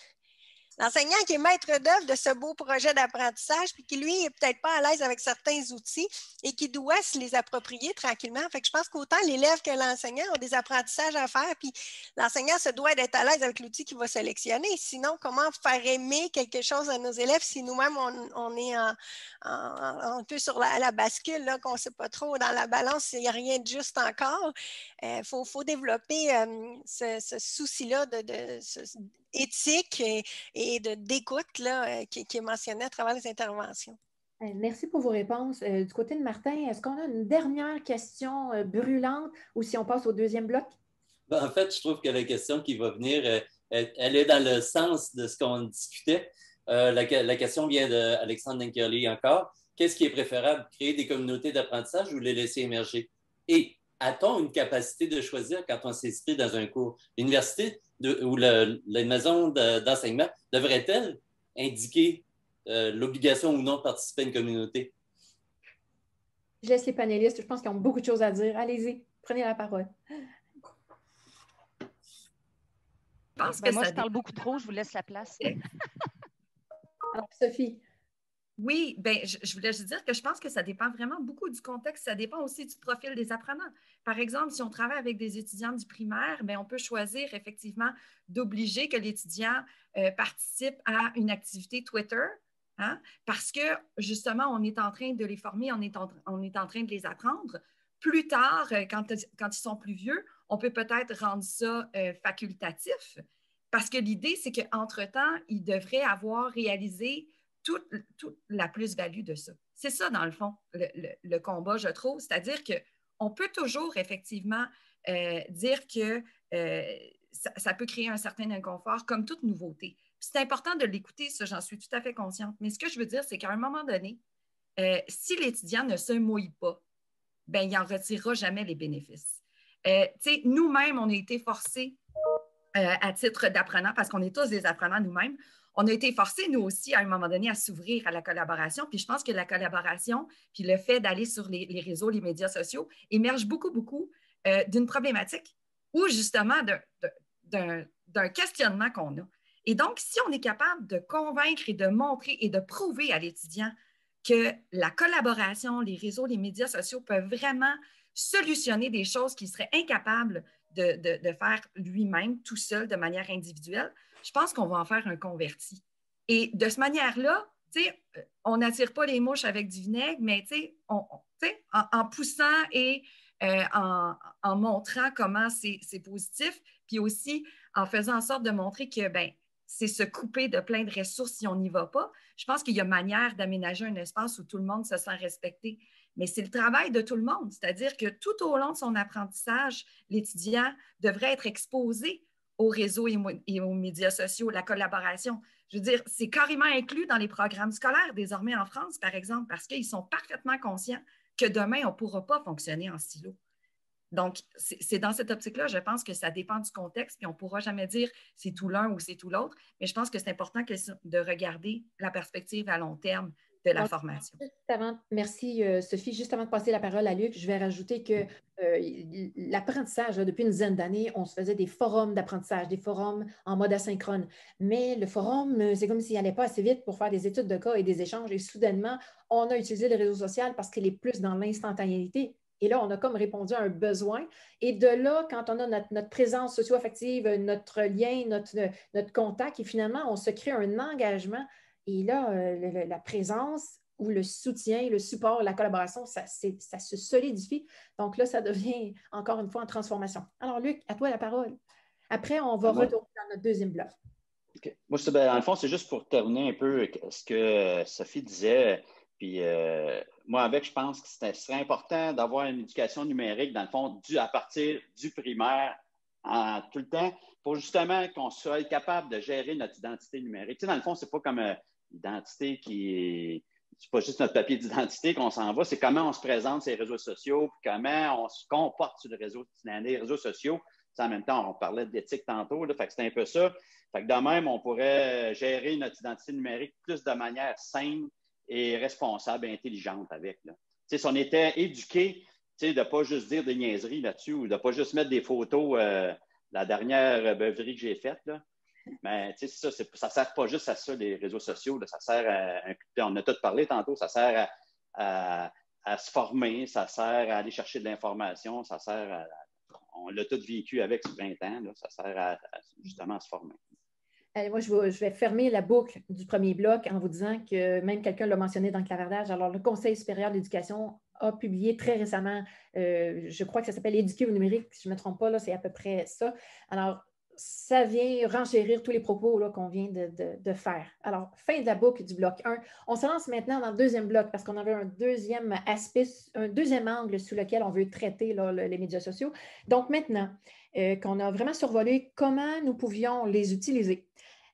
L'enseignant qui est maître d'œuvre de ce beau projet d'apprentissage, puis qui, lui, n'est peut-être pas à l'aise avec certains outils et qui doit se les approprier tranquillement. Fait que je pense qu'autant l'élève que l'enseignant ont des apprentissages à faire, puis l'enseignant se doit d'être à l'aise avec l'outil qu'il va sélectionner. Sinon, comment faire aimer quelque chose à nos élèves si nous-mêmes, on est un peu sur la bascule, là, qu'on ne sait pas trop, dans la balance, il n'y a rien de juste encore. Faut développer ce souci-là éthique et d'écoute qui est mentionné à travers les interventions. Merci pour vos réponses. Du côté de Martin, est-ce qu'on a une dernière question brûlante ou si on passe au deuxième bloc? Ben, en fait, je trouve que la question qui va venir, elle est dans le sens de ce qu'on discutait. La question vient d'Alexandre Denkerli encore. Qu'est-ce qui est préférable, créer des communautés d'apprentissage ou les laisser émerger? Et a-t-on une capacité de choisir quand on s'inscrit dans un cours? L'université ou la maison d'enseignement devrait-elle indiquer l'obligation ou non de participer à une communauté? Je laisse les panélistes, je pense qu'ils ont beaucoup de choses à dire. Allez-y, prenez la parole. Moi, je parle beaucoup trop, je vous laisse la place. Alors, Sophie. Oui, bien, je voulais juste dire que je pense que ça dépend vraiment beaucoup du contexte. Ça dépend aussi du profil des apprenants. Par exemple, si on travaille avec des étudiants du primaire, bien, on peut choisir effectivement d'obliger que l'étudiant participe à une activité Twitter, hein, parce que justement, on est en train de les former, on est en train de les apprendre. Plus tard, quand ils sont plus vieux, on peut peut-être rendre ça facultatif, parce que l'idée, c'est qu'entre-temps, ils devraient avoir réalisé toute la plus-value de ça. C'est ça, dans le fond, le combat, je trouve. C'est-à-dire qu'on peut toujours, effectivement, dire que ça peut créer un certain inconfort, comme toute nouveauté. C'est important de l'écouter, ça, j'en suis tout à fait consciente. Mais ce que je veux dire, c'est qu'à un moment donné, si l'étudiant ne se mouille pas, bien, il n'en retirera jamais les bénéfices. Nous-mêmes, on a été forcés, à titre d'apprenants, parce qu'on est tous des apprenants nous-mêmes, on a été forcés, nous aussi, à un moment donné, à s'ouvrir à la collaboration. Puis je pense que la collaboration, puis le fait d'aller sur les réseaux, les médias sociaux, émerge beaucoup d'une problématique ou justement d'un questionnement qu'on a. Et donc, si on est capable de convaincre et de montrer et de prouver à l'étudiant que la collaboration, les réseaux, les médias sociaux peuvent vraiment solutionner des choses qu'il serait incapable de faire lui-même, tout seul, de manière individuelle, je pense qu'on va en faire un converti. Et de cette manière-là, on n'attire pas les mouches avec du vinaigre, mais en poussant et en montrant comment c'est positif, puis aussi en faisant en sorte de montrer que c'est se couper de plein de ressources si on n'y va pas. Je pense qu'il y a manière d'aménager un espace où tout le monde se sent respecté. Mais c'est le travail de tout le monde, c'est-à-dire que tout au long de son apprentissage, l'étudiant devrait être exposé aux réseaux et aux médias sociaux, la collaboration. Je veux dire, c'est carrément inclus dans les programmes scolaires désormais en France, par exemple, parce qu'ils sont parfaitement conscients que demain, on ne pourra pas fonctionner en silo. Donc, c'est dans cette optique-là, je pense que ça dépend du contexte, puis on ne pourra jamais dire c'est tout l'un ou c'est tout l'autre, mais je pense que c'est important de regarder la perspective à long terme de la formation. Merci Sophie. Juste avant de passer la parole à Luc, je vais rajouter que l'apprentissage, depuis une dizaine d'années, on se faisait des forums d'apprentissage, des forums en mode asynchrone. Mais le forum, c'est comme s'il n'allait pas assez vite pour faire des études de cas et des échanges. Et soudainement, on a utilisé le réseau social parce qu'il est plus dans l'instantanéité. Et là, on a comme répondu à un besoin. Et de là, quand on a notre présence socio-affective, notre lien, notre contact, et finalement, on se crée un engagement. Et là, la présence ou le soutien, le support, la collaboration, ça se solidifie. Donc là, ça devient encore une fois en transformation. Alors, Luc, à toi la parole. Après, on va retourner dans notre deuxième bloc. Okay. Moi, dans le fond, c'est juste pour terminer un peu ce que Sophie disait. Puis moi, je pense que ce serait important d'avoir une éducation numérique, dans le fond, à partir du primaire, tout le temps, pour justement qu'on soit capable de gérer notre identité numérique. Tu sais, dans le fond, c'est pas comme l'identité c'est pas juste notre papier d'identité qu'on s'en va, c'est comment on se présente sur les réseaux sociaux, puis comment on se comporte sur les réseaux sociaux. En même temps, on parlait d'éthique tantôt, là, fait que c'est un peu ça. Fait que de même, on pourrait gérer notre identité numérique plus de manière saine et responsable et intelligente avec. Là. Si on était éduqué de ne pas juste dire des niaiseries là-dessus ou de ne pas juste mettre des photos, la dernière beuverie que j'ai faite, là, Mais tu sais, ça ne sert pas juste à ça, les réseaux sociaux. Là, ça sert on a tout parlé tantôt, ça sert à se former, ça sert à aller chercher de l'information, ça sert on l'a tout vécu avec sur 20 ans, là, ça sert justement à se former. Allez, moi, je vais fermer la boucle du premier bloc en vous disant que même quelqu'un l'a mentionné dans le clavardage. Alors, le Conseil supérieur de l'éducation a publié très récemment, je crois que ça s'appelle Éduquer au numérique, si je ne me trompe pas, là, c'est à peu près ça. Alors, ça vient renchérir tous les propos là, qu'on vient de faire. Alors, fin de la boucle du bloc 1. On se lance maintenant dans le deuxième bloc parce qu'on avait un deuxième aspect, un deuxième angle sous lequel on veut traiter là, les médias sociaux. Donc, maintenant qu'on a vraiment survolé comment nous pouvions les utiliser,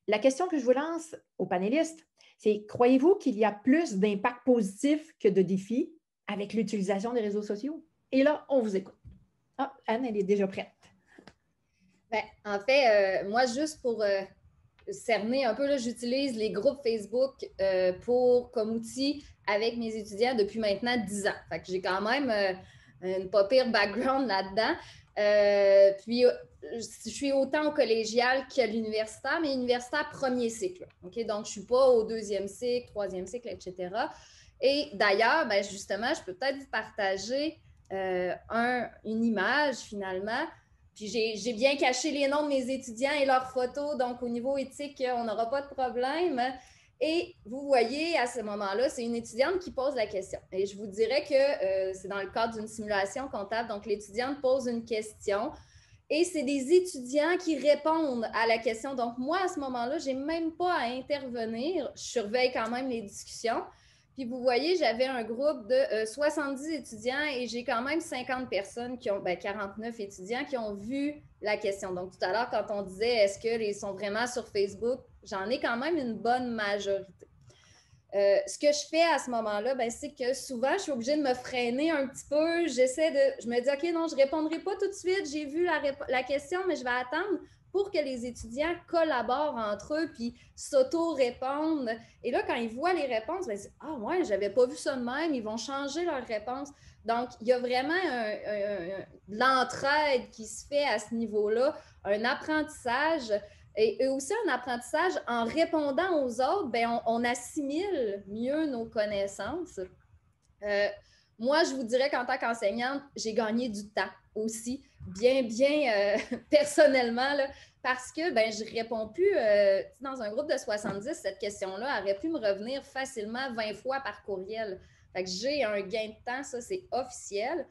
la question que je vous lance aux panélistes, c'est croyez-vous qu'il y a plus d'impact positif que de défis avec l'utilisation des réseaux sociaux? Et là, on vous écoute. Ah, Anne, elle est déjà prête. Ben, en fait, moi, juste pour cerner un peu, là, j'utilise les groupes Facebook comme outil avec mes étudiants depuis maintenant 10 ans. Fait que j'ai quand même une pas pire background là-dedans. Puis, je suis autant au collégial qu'à l'universitaire, mais universitaire premier cycle. Okay? Donc, je ne suis pas au deuxième cycle, troisième cycle, etc. Et d'ailleurs, ben, justement, je peux peut-être vous partager une image finalement. Puis j'ai bien caché les noms de mes étudiants et leurs photos, donc au niveau éthique, on n'aura pas de problème. Et vous voyez, à ce moment-là, c'est une étudiante qui pose la question. Et je vous dirais que c'est dans le cadre d'une simulation comptable. Donc, l'étudiante pose une question et c'est des étudiants qui répondent à la question. Donc, moi, à ce moment-là, je n'ai même pas à intervenir. Je surveille quand même les discussions. Puis vous voyez, j'avais un groupe de 70 étudiants et j'ai quand même 50 personnes 49 étudiants qui ont vu la question. Donc, tout à l'heure, quand on disait est-ce qu'ils sont vraiment sur Facebook, j'en ai quand même une bonne majorité. Ce que je fais à ce moment-là, c'est que souvent, je suis obligée de me freiner un petit peu. Je me dis, OK, non, je ne répondrai pas tout de suite. J'ai vu la question, mais je vais attendre pour que les étudiants collaborent entre eux puis s'auto-répondent. Et là, quand ils voient les réponses, ils disent « Ah ouais, je n'avais pas vu ça de même. » Ils vont changer leurs réponses. Donc, il y a vraiment de l'entraide qui se fait à ce niveau-là, un apprentissage et aussi un apprentissage en répondant aux autres, on assimile mieux nos connaissances. Moi, je vous dirais qu'en tant qu'enseignante, j'ai gagné du temps aussi, bien personnellement, là, parce que je ne réponds plus, dans un groupe de 70, cette question-là aurait pu me revenir facilement 20 fois par courriel. Fait que j'ai un gain de temps, ça c'est officiel.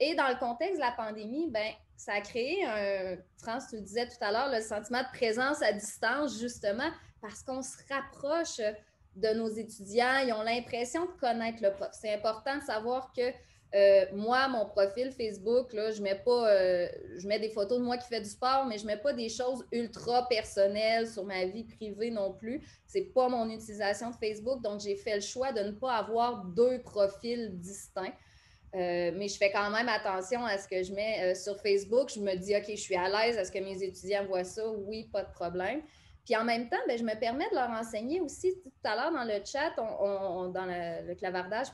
Et dans le contexte de la pandémie, ça a créé France, tu le disais tout à l'heure, le sentiment de présence à distance, justement, parce qu'on se rapproche de nos étudiants, ils ont l'impression de connaître le prof. C'est important de savoir que moi, mon profil Facebook, là, je mets des photos de moi qui fais du sport, mais je ne mets pas des choses ultra personnelles sur ma vie privée non plus. Ce n'est pas mon utilisation de Facebook, donc j'ai fait le choix de ne pas avoir 2 profils distincts. Mais je fais quand même attention à ce que je mets sur Facebook. Je me dis, OK, je suis à l'aise, est-ce que mes étudiants voient ça? Oui, pas de problème. Puis en même temps, je me permets de leur enseigner aussi. Tout à l'heure, dans le chat, dans le clavardage,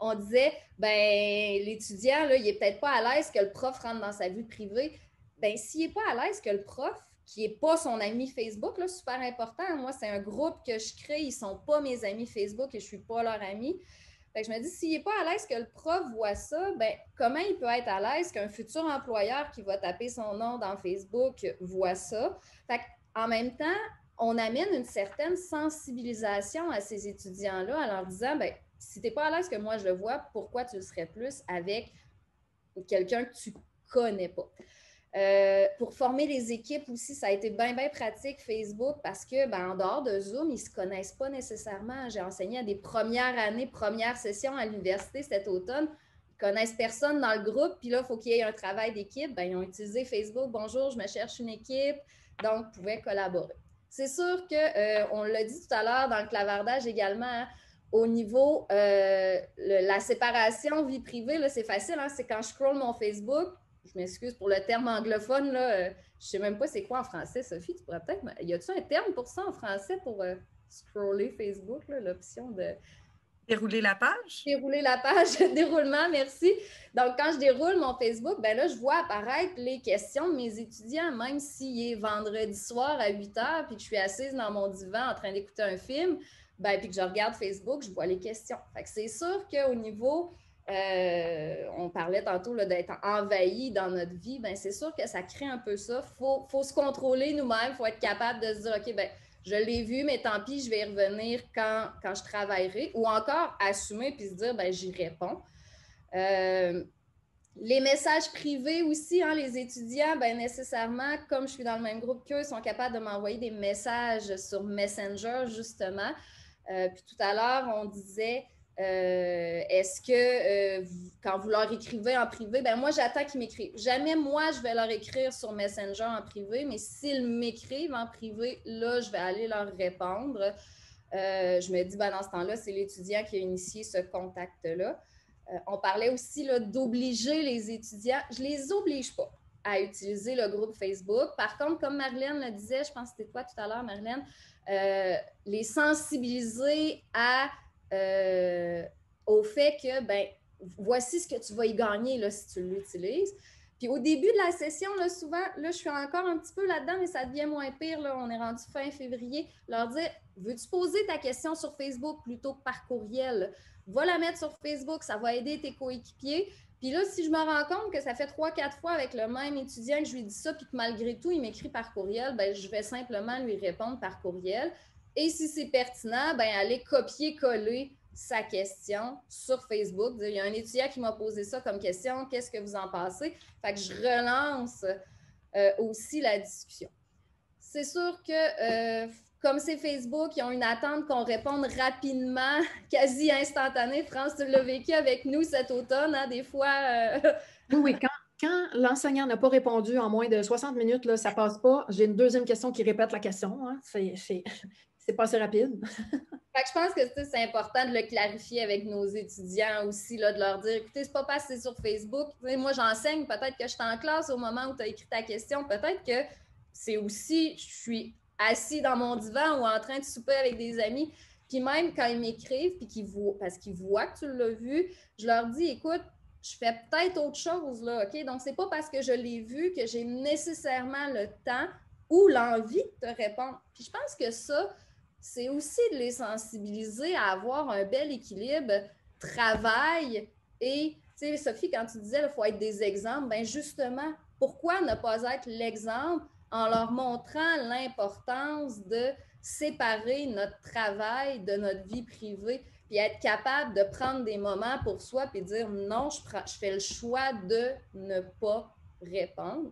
on disait, l'étudiant, là, il n'est peut-être pas à l'aise que le prof rentre dans sa vie privée. S'il n'est pas à l'aise que le prof, qui n'est pas son ami Facebook, là, super important. Moi, c'est un groupe que je crée. Ils ne sont pas mes amis Facebook et je ne suis pas leur ami. Fait que je me dis, s'il n'est pas à l'aise que le prof voit ça, comment il peut être à l'aise qu'un futur employeur qui va taper son nom dans Facebook voit ça? Fait en même temps, on amène une certaine sensibilisation à ces étudiants-là en leur disant, si tu n'es pas à l'aise que moi je le vois, pourquoi tu le serais plus avec quelqu'un que tu ne connais pas? Pour former les équipes aussi, ça a été bien pratique Facebook parce que en dehors de Zoom, ils ne se connaissent pas nécessairement. J'ai enseigné à des premières années, premières sessions à l'université cet automne. Ils ne connaissent personne dans le groupe, puis là, il faut qu'il y ait un travail d'équipe. Ils ont utilisé Facebook. Bonjour, je me cherche une équipe. Donc, ils pouvaient collaborer. C'est sûr qu'on l'a dit tout à l'heure dans le clavardage également, hein, au niveau la séparation vie privée, là, c'est facile. Hein, c'est quand je scroll mon Facebook. Je m'excuse pour le terme anglophone, là. Je ne sais même pas c'est quoi en français, Sophie. Tu pourrais peut-être. Y a-t-il un terme pour ça en français pour scroller Facebook, l'option de. Dérouler la page? Dérouler la page, déroulement, merci. Donc, quand je déroule mon Facebook, ben là, je vois apparaître les questions de mes étudiants, même s'il est vendredi soir à 8 h, puis que je suis assise dans mon divan en train d'écouter un film, ben, puis que je regarde Facebook, je vois les questions. Fait que c'est sûr qu'au niveau, on parlait tantôt d'être envahi dans notre vie, ben c'est sûr que ça crée un peu ça. Faut se contrôler nous-mêmes, il faut être capable de se dire, OK, ben je l'ai vu, mais tant pis, je vais y revenir quand je travaillerai. Ou encore, assumer puis se dire, ben j'y réponds. Les messages privés aussi, hein, les étudiants, ben nécessairement, comme je suis dans le même groupe qu'eux, sont capables de m'envoyer des messages sur Messenger, justement. Puis tout à l'heure, on disait, est-ce que quand vous leur écrivez en privé, ben moi, j'attends qu'ils m'écrivent. Jamais moi, je vais leur écrire sur Messenger en privé, mais s'ils m'écrivent en privé, là, je vais aller leur répondre. Je me dis, ben, dans ce temps-là, c'est l'étudiant qui a initié ce contact-là. On parlait aussi d'obliger les étudiants. Je ne les oblige pas à utiliser le groupe Facebook. Par contre, comme Marilyn le disait, je pense que c'était toi tout à l'heure, Marilyn, les sensibiliser au fait que, ben, voici ce que tu vas y gagner là, si tu l'utilises. Puis au début de la session, là, souvent, là, je suis encore un petit peu là-dedans, mais ça devient moins pire. Là, on est rendu fin février. Leur dire, veux-tu poser ta question sur Facebook plutôt que par courriel? Va la mettre sur Facebook, ça va aider tes coéquipiers. Puis là, si je me rends compte que ça fait 3-4 fois avec le même étudiant que je lui dis ça, puis que malgré tout, il m'écrit par courriel, ben, je vais simplement lui répondre par courriel. Et si c'est pertinent, ben, aller copier-coller sa question sur Facebook. Il y a un étudiant qui m'a posé ça comme question, qu'est-ce que vous en pensez? Fait que je relance aussi la discussion. C'est sûr que comme c'est Facebook, ils ont une attente qu'on réponde rapidement, quasi instantanée. France, tu l'as vécu avec nous cet automne, hein, des fois. Oui, quand l'enseignant n'a pas répondu en moins de 60 minutes, là, ça ne passe pas. J'ai une deuxième question qui répète la question. Hein. C'est pas assez rapide. Fait que je pense que c'est important de le clarifier avec nos étudiants aussi, là, de leur dire, écoutez, c'est pas parce que c'est sur Facebook. Moi, j'enseigne, peut-être que je suis en classe au moment où tu as écrit ta question. Peut-être que c'est aussi, je suis assis dans mon divan ou en train de souper avec des amis. Puis même quand ils m'écrivent, puis parce qu'ils voient que tu l'as vu, je leur dis, écoute, je fais peut-être autre chose, là, OK? Donc, c'est pas parce que je l'ai vu que j'ai nécessairement le temps ou l'envie de te répondre. Puis je pense que ça, c'est aussi de les sensibiliser à avoir un bel équilibre travail et, tu sais, Sophie, quand tu disais qu'il faut être des exemples, bien justement, pourquoi ne pas être l'exemple en leur montrant l'importance de séparer notre travail de notre vie privée, puis être capable de prendre des moments pour soi, puis dire non, je fais le choix de ne pas répondre.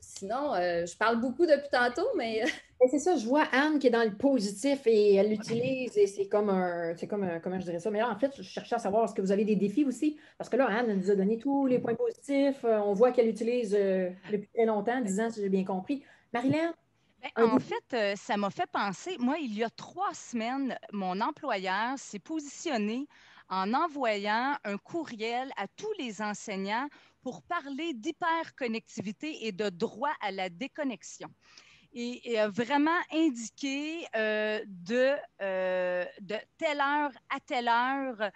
Sinon, je parle beaucoup depuis tantôt, mais... C'est ça, je vois Anne qui est dans le positif et elle l'utilise et c'est comme comment je dirais ça. Mais là, en fait, je cherchais à savoir, est-ce que vous avez des défis aussi? Parce que là, Anne, elle nous a donné tous les points positifs. On voit qu'elle l'utilise depuis très longtemps, 10 ans, si j'ai bien compris. Marilyn? En fait, ça m'a fait penser, moi, il y a 3 semaines, mon employeur s'est positionné en envoyant un courriel à tous les enseignants pour parler d'hyperconnectivité et de droit à la déconnexion. Et a vraiment indiqué de telle heure à telle heure,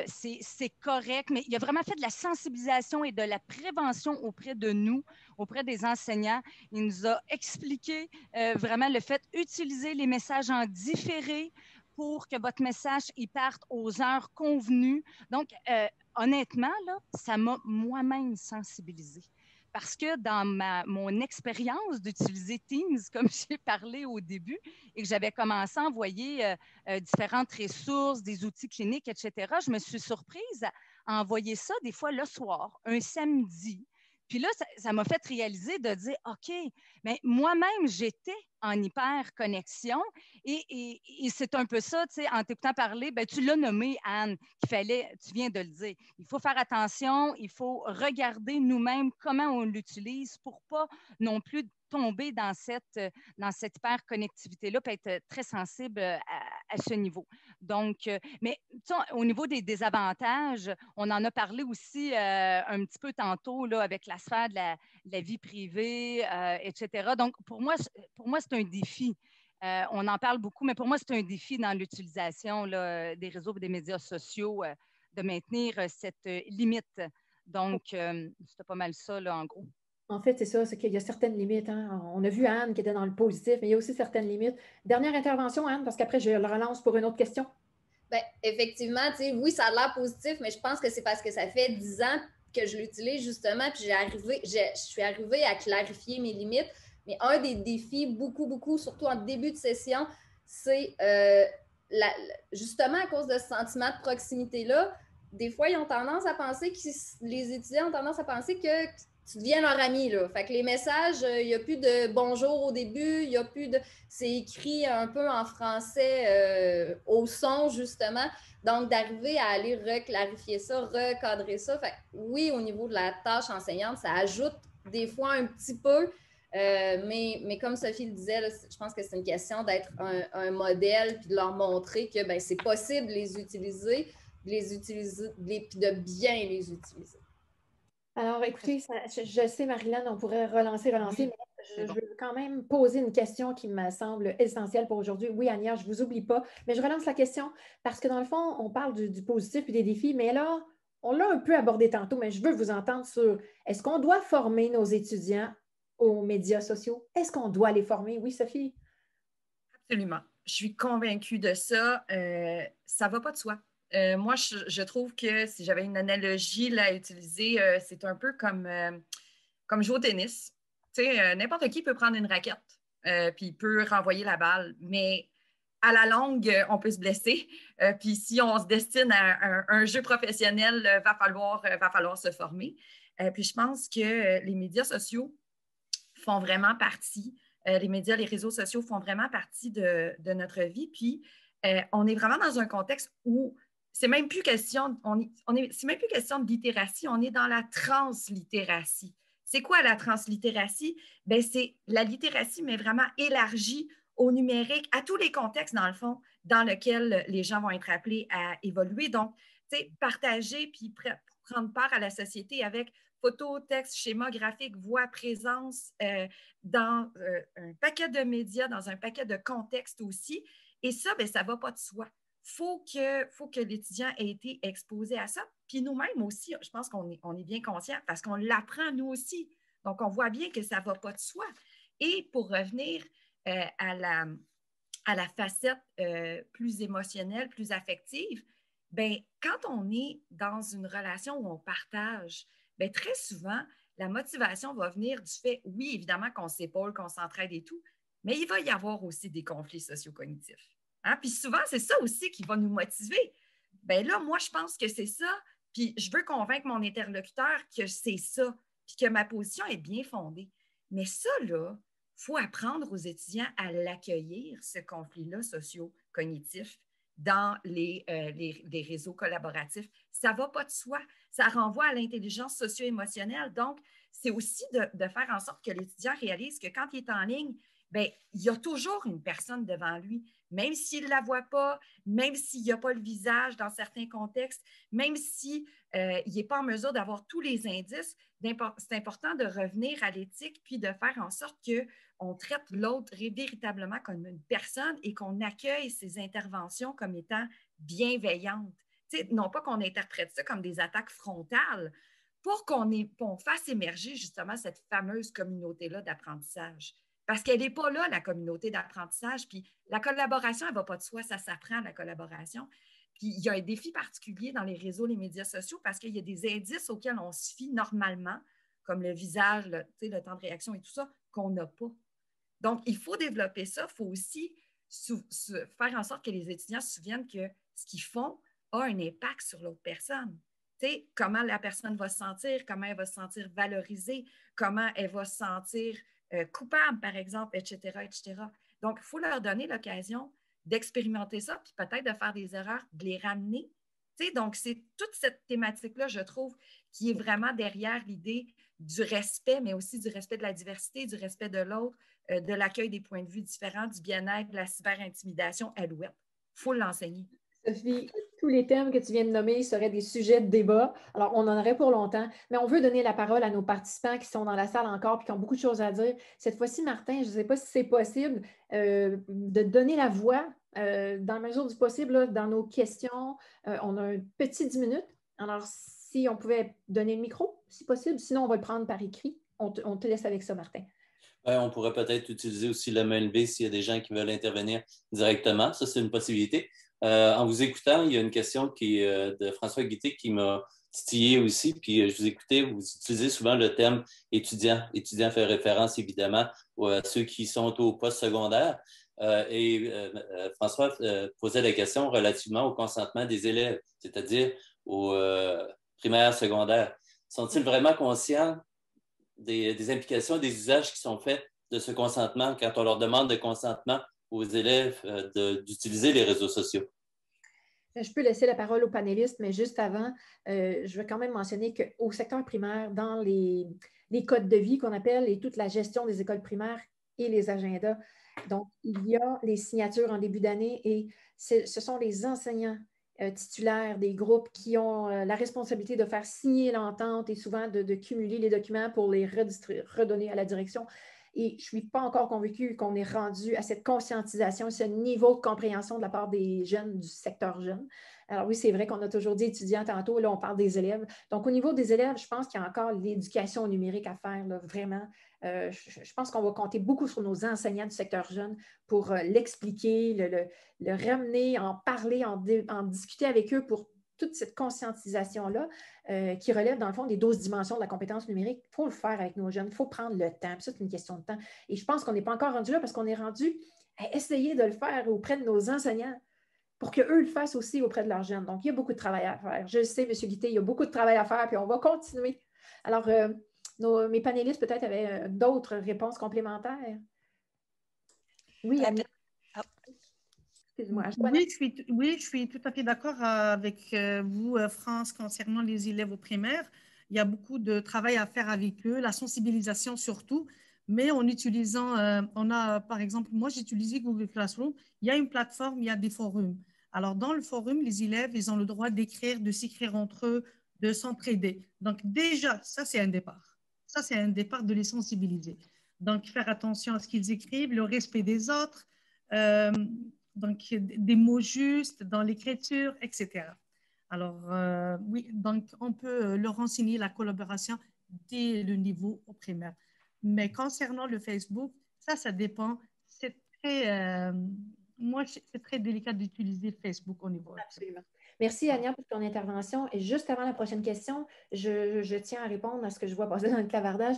c'est correct, mais il a vraiment fait de la sensibilisation et de la prévention auprès de nous, auprès des enseignants. Il nous a expliqué vraiment le fait d'utiliser les messages en différé pour que votre message il parte aux heures convenues. Donc, honnêtement, là, ça m'a moi-même sensibilisée. Parce que dans mon expérience d'utiliser Teams, comme j'ai parlé au début, et que j'avais commencé à envoyer différentes ressources, des outils cliniques, etc., je me suis surprise à envoyer ça des fois le soir, un samedi. Puis là, ça m'a fait réaliser de dire, OK, mais moi-même, j'étais en hyper-connexion et c'est un peu ça, tu sais, en t'écoutant parler, ben, tu l'as nommé, Anne, tu viens de le dire. Il faut faire attention, il faut regarder nous-mêmes comment on l'utilise pour pas non plus tomber dans cette hyper-connectivité-là, peut être très sensible à ce niveau. Donc, mais au niveau des désavantages, on en a parlé aussi un petit peu tantôt là, avec la sphère de la vie privée, etc. Donc, pour moi, c'est un défi. On en parle beaucoup, mais pour moi, c'est un défi dans l'utilisation des réseaux et des médias sociaux de maintenir cette limite. Donc, c'était pas mal ça, là, en gros. En fait, c'est ça, c'est qu'il y a certaines limites. Hein. On a vu Anne qui était dans le positif, mais il y a aussi certaines limites. Dernière intervention, Anne, parce qu'après, je le relance pour une autre question. Bien, effectivement, oui, ça a l'air positif, mais je pense que c'est parce que ça fait 10 ans que je l'utilise justement, puis je suis arrivée à clarifier mes limites. Mais un des défis, beaucoup, surtout en début de session, c'est justement à cause de ce sentiment de proximité-là, des fois, ils ont tendance à penser les étudiants ont tendance à penser que tu deviens leur ami, là. Fait que les messages, il n'y a plus de bonjour au début, il n'y a plus de... C'est écrit un peu en français au son, justement. Donc, d'arriver à aller reclarifier ça, recadrer ça. Fait que, oui, au niveau de la tâche enseignante, ça ajoute des fois un petit peu, mais comme Sophie le disait, là, je pense que c'est une question d'être un modèle puis de leur montrer que ben, c'est possible de les utiliser, puis de bien les utiliser. Alors, écoutez, je sais, Marilyn, on pourrait relancer, Oui, mais je veux quand même poser une question qui me semble essentielle pour aujourd'hui. Oui, Ania, je ne vous oublie pas, mais je relance la question parce que dans le fond, on parle du positif et des défis, mais là, on l'a un peu abordé tantôt, mais je veux vous entendre sur est-ce qu'on doit former nos étudiants aux médias sociaux? Est-ce qu'on doit les former? Oui, Sophie? Absolument. Je suis convaincue de ça. Ça ne va pas de soi. Moi, je trouve que si j'avais une analogie là, à utiliser, c'est un peu comme jouer au tennis. Tu sais, n'importe qui peut prendre une raquette, puis il peut renvoyer la balle, mais à la longue, on peut se blesser. Puis si on se destine à un jeu professionnel, va falloir se former. Puis je pense que les médias sociaux font vraiment partie, les médias, les réseaux sociaux font vraiment partie de notre vie. Puis on est vraiment dans un contexte où c'est même plus question, c'est même plus question de littératie, on est dans la translittératie. C'est quoi la translittératie? Bien, c'est la littératie, mais vraiment élargie au numérique, à tous les contextes, dans le fond, dans lesquels les gens vont être appelés à évoluer. Donc, tu sais, partager puis prendre part à la société avec photos, textes, schémas graphiques, voix, présence dans un paquet de médias, dans un paquet de contextes aussi. Et ça, bien, ça ne va pas de soi. Faut que l'étudiant ait été exposé à ça. Puis nous-mêmes aussi, je pense qu'on est bien conscients parce qu'on l'apprend nous aussi. Donc, on voit bien que ça ne va pas de soi. Et pour revenir à la facette plus émotionnelle, plus affective, bien, quand on est dans une relation où on partage, bien, très souvent, la motivation va venir du fait, oui, évidemment, qu'on s'épaule, qu'on s'entraide et tout, mais il va y avoir aussi des conflits socio-cognitifs. Hein? Puis souvent, c'est ça aussi qui va nous motiver. Bien là, moi, je pense que c'est ça, puis je veux convaincre mon interlocuteur que c'est ça, puis que ma position est bien fondée. Mais ça, là, il faut apprendre aux étudiants à l'accueillir, ce conflit-là socio-cognitif, dans les réseaux collaboratifs. Ça ne va pas de soi. Ça renvoie à l'intelligence socio-émotionnelle. Donc, c'est aussi de faire en sorte que l'étudiant réalise que quand il est en ligne, bien, il y a toujours une personne devant lui, même s'il ne la voit pas, même s'il n'y a pas le visage dans certains contextes, même s'il n'est pas en mesure d'avoir tous les indices. C'est important de revenir à l'éthique puis de faire en sorte qu'on traite l'autre véritablement comme une personne et qu'on accueille ses interventions comme étant bienveillantes. T'sais, non pas qu'on interprète ça comme des attaques frontales, pour qu'on fasse émerger justement cette fameuse communauté-là d'apprentissage. Parce qu'elle n'est pas là, la communauté d'apprentissage. Puis la collaboration, elle ne va pas de soi, ça s'apprend, la collaboration. Puis il y a un défi particulier dans les réseaux, les médias sociaux, parce qu'il y a des indices auxquels on se fie normalement, comme le visage, le temps de réaction et tout ça, qu'on n'a pas. Donc, il faut développer ça. Il faut aussi faire en sorte que les étudiants se souviennent que ce qu'ils font a un impact sur l'autre personne. Tu sais, comment la personne va se sentir, comment elle va se sentir valorisée, comment elle va se sentir coupable, par exemple, etc., etc. Donc, il faut leur donner l'occasion d'expérimenter ça, puis peut-être de faire des erreurs, de les ramener. Tu sais, donc, c'est toute cette thématique-là, je trouve, qui est vraiment derrière l'idée du respect, mais aussi du respect de la diversité, du respect de l'autre, de l'accueil des points de vue différents, du bien-être, de la cyber-intimidation, alouette. Il faut l'enseigner. Sophie, tous les thèmes que tu viens de nommer seraient des sujets de débat. Alors, on en aurait pour longtemps, mais on veut donner la parole à nos participants qui sont dans la salle encore et qui ont beaucoup de choses à dire. Cette fois-ci, Martin, je ne sais pas si c'est possible de donner la voix dans la mesure du possible là, dans nos questions. On a un petit 10 minutes. Alors, si on pouvait donner le micro, si possible, sinon on va le prendre par écrit. On te laisse avec ça, Martin. On pourrait peut-être utiliser aussi la main levée s'il y a des gens qui veulent intervenir directement. Ça, c'est une possibilité. En vous écoutant, il y a une question de François Guité qui m'a titillé aussi. Puis je vous écoutais, vous utilisez souvent le terme étudiant. Étudiant fait référence évidemment à ceux qui sont au post-secondaire. François posait la question relativement au consentement des élèves, c'est-à-dire aux primaires, secondaires. Sont-ils vraiment conscients des implications, des usages qui sont faits de ce consentement quand on leur demande de consentement aux élèves d'utiliser les réseaux sociaux? Je peux laisser la parole aux panélistes, mais juste avant, je veux quand même mentionner qu'au secteur primaire, dans les codes de vie qu'on appelle et toute la gestion des écoles primaires et les agendas, donc il y a les signatures en début d'année et ce sont les enseignants titulaires des groupes qui ont la responsabilité de faire signer l'entente et souvent de cumuler les documents pour les redonner à la direction. Et je ne suis pas encore convaincue qu'on est rendu à cette conscientisation, ce niveau de compréhension de la part des jeunes du secteur jeune. Alors oui, c'est vrai qu'on a toujours dit étudiants tantôt, là on parle des élèves. Donc au niveau des élèves, je pense qu'il y a encore l'éducation numérique à faire, là, vraiment. Je pense qu'on va compter beaucoup sur nos enseignants du secteur jeune pour l'expliquer, le ramener, en parler, en discuter avec eux pour toute cette conscientisation-là qui relève, dans le fond, des 12 dimensions de la compétence numérique. Il faut le faire avec nos jeunes, il faut prendre le temps. Puis ça, c'est une question de temps. Et je pense qu'on n'est pas encore rendu là parce qu'on est rendu à essayer de le faire auprès de nos enseignants pour qu'eux le fassent aussi auprès de leurs jeunes. Donc, il y a beaucoup de travail à faire. Je le sais, M. Guité, il y a beaucoup de travail à faire, puis on va continuer. Alors, mes panélistes, peut-être, avaient d'autres réponses complémentaires. Oui, Annie. Excuse-moi. Oui, je suis tout à fait d'accord avec vous, France, concernant les élèves au primaire. Il y a beaucoup de travail à faire avec eux, la sensibilisation surtout, mais en utilisant, on a par exemple, moi j'ai utilisé Google Classroom, il y a une plateforme, il y a des forums. Alors dans le forum, les élèves, ils ont le droit d'écrire, de s'écrire entre eux, de s'entraider. Donc déjà, ça c'est un départ. Ça c'est un départ de les sensibiliser. Donc faire attention à ce qu'ils écrivent, le respect des autres. Donc, des mots justes dans l'écriture, etc. Alors, oui, donc on peut leur enseigner la collaboration dès le niveau au primaire. Mais concernant le Facebook, ça dépend. C'est très, moi, c'est très délicat d'utiliser Facebook au niveau. Absolument. Merci, Ania, pour ton intervention. Et juste avant la prochaine question, je tiens à répondre à ce que je vois passer dans le clavardage.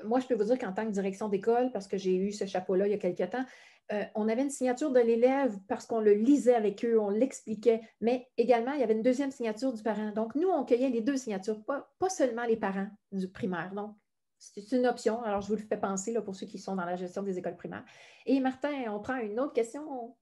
Moi, je peux vous dire qu'en tant que direction d'école, parce que j'ai eu ce chapeau-là il y a quelques temps, on avait une signature de l'élève parce qu'on le lisait avec eux, on l'expliquait, mais également, il y avait une deuxième signature du parent. Donc, nous, on cueillait les deux signatures, pas seulement les parents du primaire. Donc, c'est une option. Alors, je vous le fais penser là, pour ceux qui sont dans la gestion des écoles primaires. Et Martin, on prend une autre question.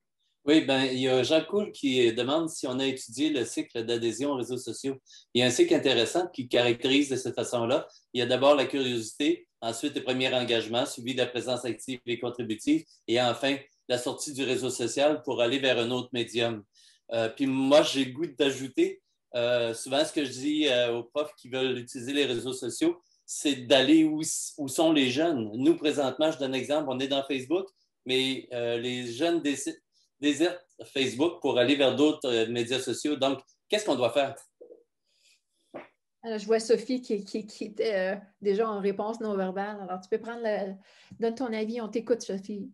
Oui, il y a Jean Coul qui demande si on a étudié le cycle d'adhésion aux réseaux sociaux. Il y a un cycle intéressant qui caractérise de cette façon-là. Il y a d'abord la curiosité, ensuite le premier engagement, suivi de la présence active et contributive, et enfin la sortie du réseau social pour aller vers un autre médium. Puis moi, j'ai le goût d'ajouter, souvent ce que je dis aux profs qui veulent utiliser les réseaux sociaux, c'est d'aller où sont les jeunes. Nous, présentement, je donne un exemple, on est dans Facebook, mais les jeunes désertent Facebook pour aller vers d'autres médias sociaux. Donc, qu'est-ce qu'on doit faire? Alors, je vois Sophie qui était déjà en réponse non verbale. Alors, tu peux donne ton avis. On t'écoute, Sophie.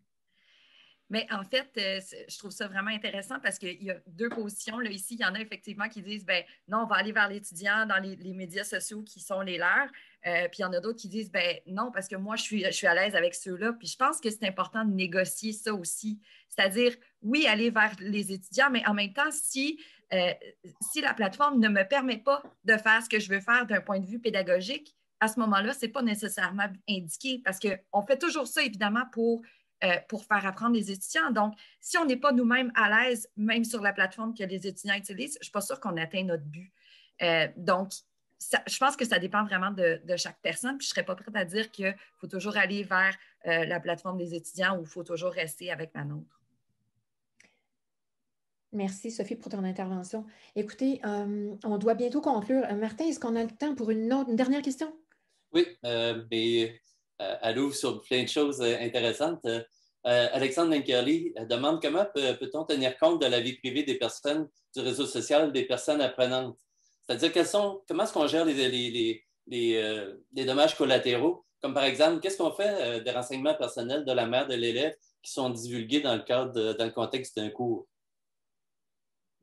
Mais en fait, je trouve ça vraiment intéressant parce qu'il y a deux positions. Là, ici, il y en a effectivement qui disent, ben non, on va aller vers l'étudiant dans les médias sociaux qui sont les leurs. Puis il y en a d'autres qui disent, ben non, parce que moi, je suis à l'aise avec ceux-là. Puis je pense que c'est important de négocier ça aussi. C'est-à-dire, oui, aller vers les étudiants, mais en même temps, si la plateforme ne me permet pas de faire ce que je veux faire d'un point de vue pédagogique, à ce moment-là, ce n'est pas nécessairement indiqué parce qu'on fait toujours ça, évidemment, pour faire apprendre les étudiants. Donc, si on n'est pas nous-mêmes à l'aise, même sur la plateforme que les étudiants utilisent, je ne suis pas sûre qu'on atteint notre but. Donc, je pense que ça dépend vraiment de chaque personne. Puis je ne serais pas prête à dire qu'il faut toujours aller vers la plateforme des étudiants ou il faut toujours rester avec la nôtre. Merci, Sophie, pour ton intervention. Écoutez, on doit bientôt conclure. Martin, est-ce qu'on a le temps pour une dernière question? Oui, mais elle ouvre sur plein de choses intéressantes. Alexandre Linkerly demande comment peut-on tenir compte de la vie privée des personnes du réseau social, des personnes apprenantes? C'est-à-dire, comment est-ce qu'on gère les dommages collatéraux? Comme par exemple, qu'est-ce qu'on fait des renseignements personnels de la mère de l'élève qui sont divulgués dans le contexte d'un cours?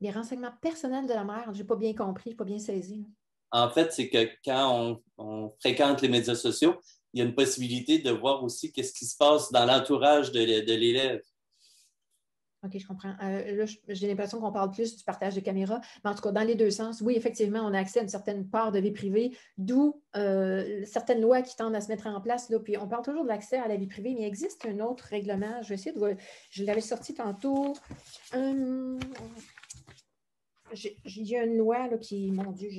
Des renseignements personnels de la mère, je n'ai pas bien compris, pas bien saisi. En fait, c'est que quand on fréquente les médias sociaux, il y a une possibilité de voir aussi qu'est-ce qui se passe dans l'entourage de l'élève. OK, je comprends. Là, j'ai l'impression qu'on parle plus du partage de caméras, mais en tout cas, dans les deux sens, oui, effectivement, on a accès à une certaine part de vie privée, d'où certaines lois qui tendent à se mettre en place. Là, puis on parle toujours de l'accès à la vie privée, mais il existe un autre règlement. Je vais essayer de voir. Je l'avais sorti tantôt. J'ai une loi là, qui, mon Dieu,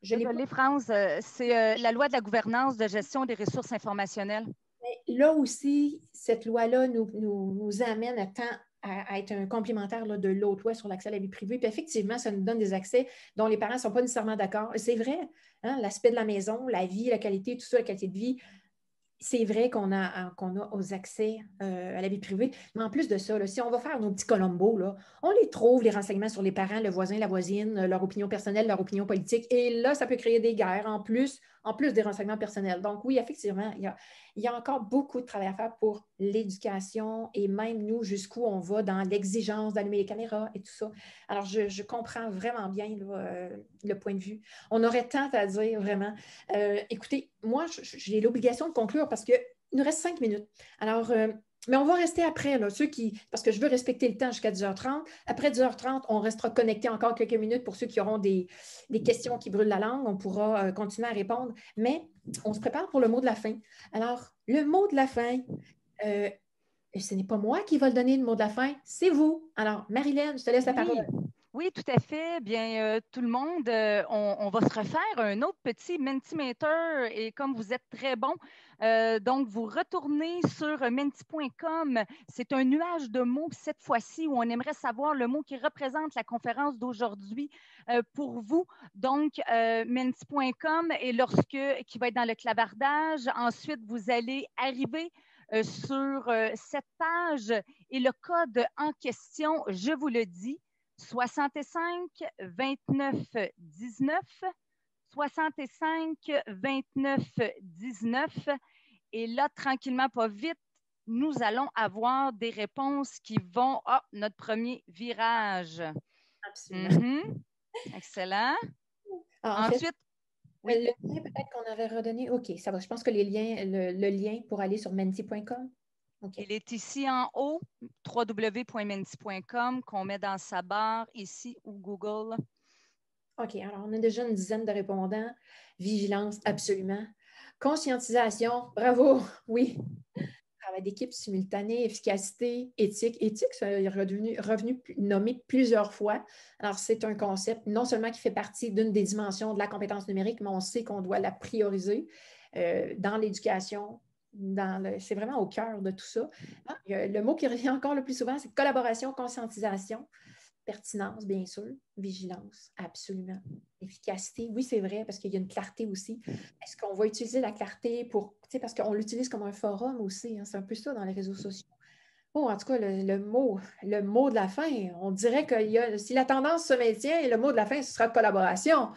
je l'ai pas. Désolée, France, c'est la loi de la gouvernance de gestion des ressources informationnelles. Mais là aussi, cette loi-là nous amène à être un complémentaire là, de l'autre loi sur l'accès à la vie privée. Puis effectivement, ça nous donne des accès dont les parents ne sont pas nécessairement d'accord. C'est vrai, hein, l'aspect de la maison, la vie, la qualité, tout ça, la qualité de vie, c'est vrai qu'on a aux accès à la vie privée. Mais en plus de ça, là, si on va faire nos petits Colombo, là, on les trouve, les renseignements sur les parents, le voisin, la voisine, leur opinion personnelle, leur opinion politique. Et là, ça peut créer des guerres en plus des renseignements personnels. Donc oui, effectivement, il y a encore beaucoup de travail à faire pour l'éducation et même nous, jusqu'où on va dans l'exigence d'allumer les caméras et tout ça. Alors, je comprends vraiment bien là, le point de vue. On aurait tant à dire, vraiment. Écoutez, moi, j'ai l'obligation de conclure parce qu'il nous reste 5 minutes. Alors, mais on va rester après, là, parce que je veux respecter le temps jusqu'à 10h30. Après 10h30, on restera connecté encore quelques minutes pour ceux qui auront des questions qui brûlent la langue. On pourra continuer à répondre. Mais on se prépare pour le mot de la fin. Alors, le mot de la fin, ce n'est pas moi qui va le donner, le mot de la fin, c'est vous. Alors, Marilyn, je te laisse la parole. Oui, tout à fait. Bien, tout le monde, on va se refaire un autre petit Mentimeter et comme vous êtes très bon, donc vous retournez sur menti.com. C'est un nuage de mots cette fois-ci où on aimerait savoir le mot qui représente la conférence d'aujourd'hui pour vous. Donc, menti.com et qui va être dans le clavardage. Ensuite, vous allez arriver sur cette page et le code en question, je vous le dis, 65 29 19 65 29 19 et là, tranquillement, pas vite, nous allons avoir des réponses qui vont à notre premier virage. Absolument. Excellent. Alors, ensuite, oui. Le lien, peut-être qu'on avait redonné. OK, ça va. Je pense que le lien pour aller sur menti.com. Okay. Il est ici en haut, www.menti.com, qu'on met dans sa barre ici ou Google. OK, alors on a déjà une dizaine de répondants. Vigilance, absolument. Conscientisation, bravo, oui. Travail d'équipe simultané, efficacité, éthique. Éthique, ça est revenu nommé plusieurs fois. Alors, c'est un concept non seulement qui fait partie d'une des dimensions de la compétence numérique, mais on sait qu'on doit la prioriser dans l'éducation. C'est vraiment au cœur de tout ça. Le mot qui revient encore le plus souvent, c'est collaboration, conscientisation, pertinence, bien sûr, vigilance, absolument. Efficacité, oui, c'est vrai, parce qu'il y a une clarté aussi. Est-ce qu'on va utiliser la clarté parce qu'on l'utilise comme un forum aussi, hein, c'est un peu ça dans les réseaux sociaux. Bon, en tout cas, le mot de la fin, on dirait que si la tendance se maintient, le mot de la fin, ce sera collaboration.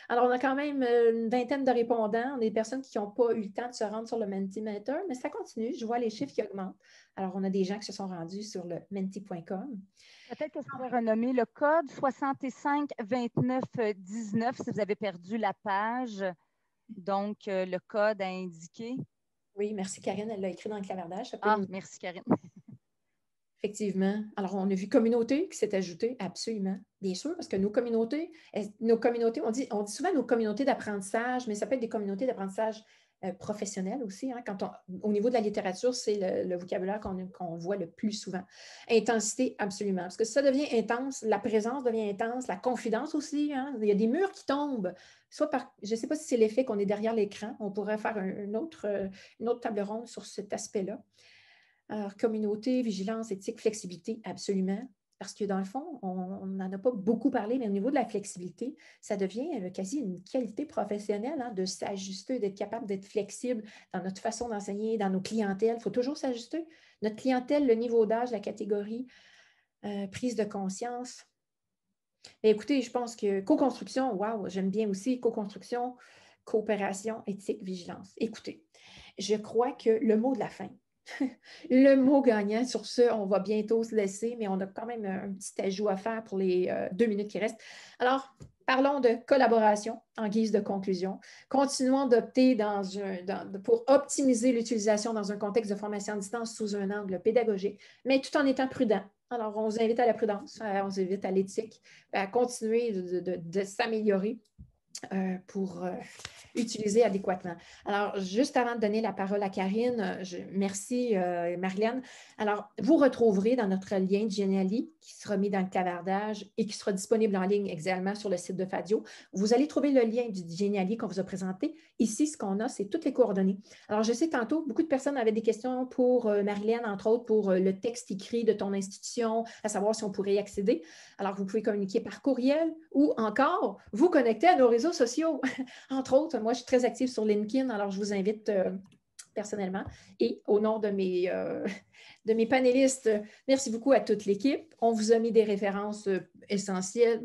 Alors, on a quand même une vingtaine de répondants, des personnes qui n'ont pas eu le temps de se rendre sur le Mentimeter, mais ça continue. Je vois les chiffres qui augmentent. Alors, on a des gens qui se sont rendus sur le menti.com. Peut-être que je pourrais renommer le code 65 29 19 si vous avez perdu la page. Donc, le code à indiquer. Oui, merci Karine, elle l'a écrit dans le clavardage. Merci Karine. Effectivement. Alors, on a vu communauté qui s'est ajoutée, absolument. Bien sûr, parce que nos communautés, on dit souvent nos communautés d'apprentissage, mais ça peut être des communautés d'apprentissage professionnelles aussi. Hein, au niveau de la littérature, c'est le vocabulaire qu'on voit le plus souvent. Intensité, absolument. Parce que si ça devient intense, la présence devient intense, la confidence aussi. Hein, il y a des murs qui tombent. Je ne sais pas si c'est l'effet qu'on est derrière l'écran. On pourrait faire une autre table ronde sur cet aspect-là. Alors, communauté, vigilance, éthique, flexibilité, absolument. parce que dans le fond, on n'en a pas beaucoup parlé, mais au niveau de la flexibilité, ça devient quasi une qualité professionnelle de s'ajuster, d'être capable d'être flexible dans notre façon d'enseigner, dans nos clientèles. Il faut toujours s'ajuster. Notre clientèle, le niveau d'âge, la catégorie, prise de conscience. Mais écoutez, je pense que co-construction, wow, j'aime bien aussi co-construction, coopération, éthique, vigilance. Écoutez, je crois que le mot de la fin, le mot gagnant, sur ce, on va bientôt se laisser, mais on a quand même un petit ajout à faire pour les 2 minutes qui restent. Alors, parlons de collaboration en guise de conclusion. Continuons d'opter pour optimiser l'utilisation dans un contexte de formation à distance sous un angle pédagogique, mais tout en étant prudent. Alors, on vous invite à la prudence, on vous invite à l'éthique, à continuer de s'améliorer pour utiliser adéquatement. Alors, juste avant de donner la parole à Karine, merci Marilyn. Alors, vous retrouverez dans notre lien de Geniali qui sera mis dans le clavardage et qui sera disponible en ligne également sur le site de Fadio. Vous allez trouver le lien du Geniali qu'on vous a présenté. Ici, ce qu'on a, c'est toutes les coordonnées. Alors, je sais tantôt, beaucoup de personnes avaient des questions pour Marilyn, entre autres, pour le texte écrit de ton institution, à savoir si on pourrait y accéder. Alors, vous pouvez communiquer par courriel ou encore vous connecter à nos réseaux sociaux. Entre autres, moi, je suis très active sur LinkedIn, alors je vous invite personnellement et au nom de mes panélistes, merci beaucoup à toute l'équipe. On vous a mis des références essentielles,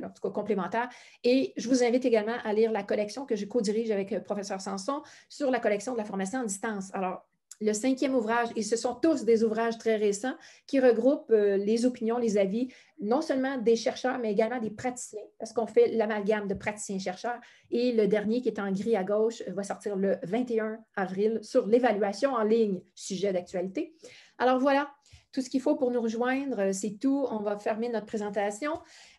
en tout cas complémentaires, et je vous invite également à lire la collection que je co-dirige avec le professeur Sanson sur la collection de la formation à distance. Alors, le 5e ouvrage, et ce sont tous des ouvrages très récents qui regroupent les opinions, les avis, non seulement des chercheurs, mais également des praticiens, parce qu'on fait l'amalgame de praticiens-chercheurs. Et le dernier, qui est en gris à gauche, va sortir le 21 avril sur l'évaluation en ligne, sujet d'actualité. Alors voilà, tout ce qu'il faut pour nous rejoindre, c'est tout. On va fermer notre présentation.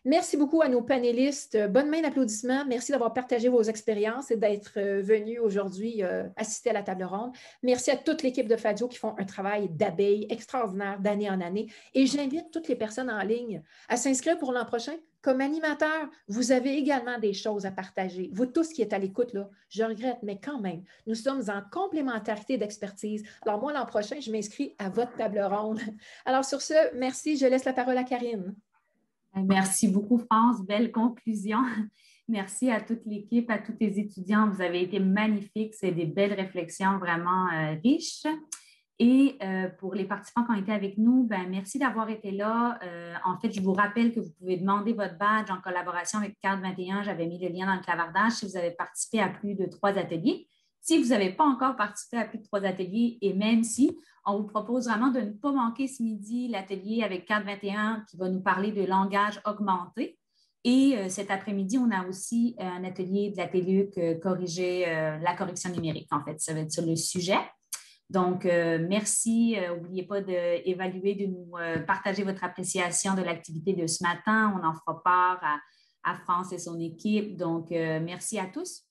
Merci beaucoup à nos panélistes. Bonne main d'applaudissements. Merci d'avoir partagé vos expériences et d'être venus aujourd'hui assister à la table ronde. Merci à toute l'équipe de Fadio qui font un travail d'abeille extraordinaire d'année en année. Et j'invite toutes les personnes en ligne à s'inscrire pour l'an prochain. Comme animateur, vous avez également des choses à partager. Vous tous qui êtes à l'écoute, là, je regrette, mais quand même, nous sommes en complémentarité d'expertise. Alors moi, l'an prochain, je m'inscris à votre table ronde. Alors sur ce, merci. Je laisse la parole à Karine. Merci beaucoup, France. Belle conclusion. Merci à toute l'équipe, à tous les étudiants. Vous avez été magnifiques. C'est des belles réflexions vraiment riches. Et pour les participants qui ont été avec nous, merci d'avoir été là. En fait, je vous rappelle que vous pouvez demander votre badge en collaboration avec Carte 21. J'avais mis le lien dans le clavardage si vous avez participé à plus de 3 ateliers. Si vous n'avez pas encore participé à plus de 3 ateliers, et même si, on vous propose vraiment de ne pas manquer ce midi l'atelier avec Carte 21 qui va nous parler de langage augmenté. Et cet après-midi, on a aussi un atelier de la TELUC corriger la correction numérique. En fait, ça va être sur le sujet. Donc, merci. N'oubliez pas d'évaluer, de nous partager votre appréciation de l'activité de ce matin. On en fera part à France et son équipe. Donc, merci à tous.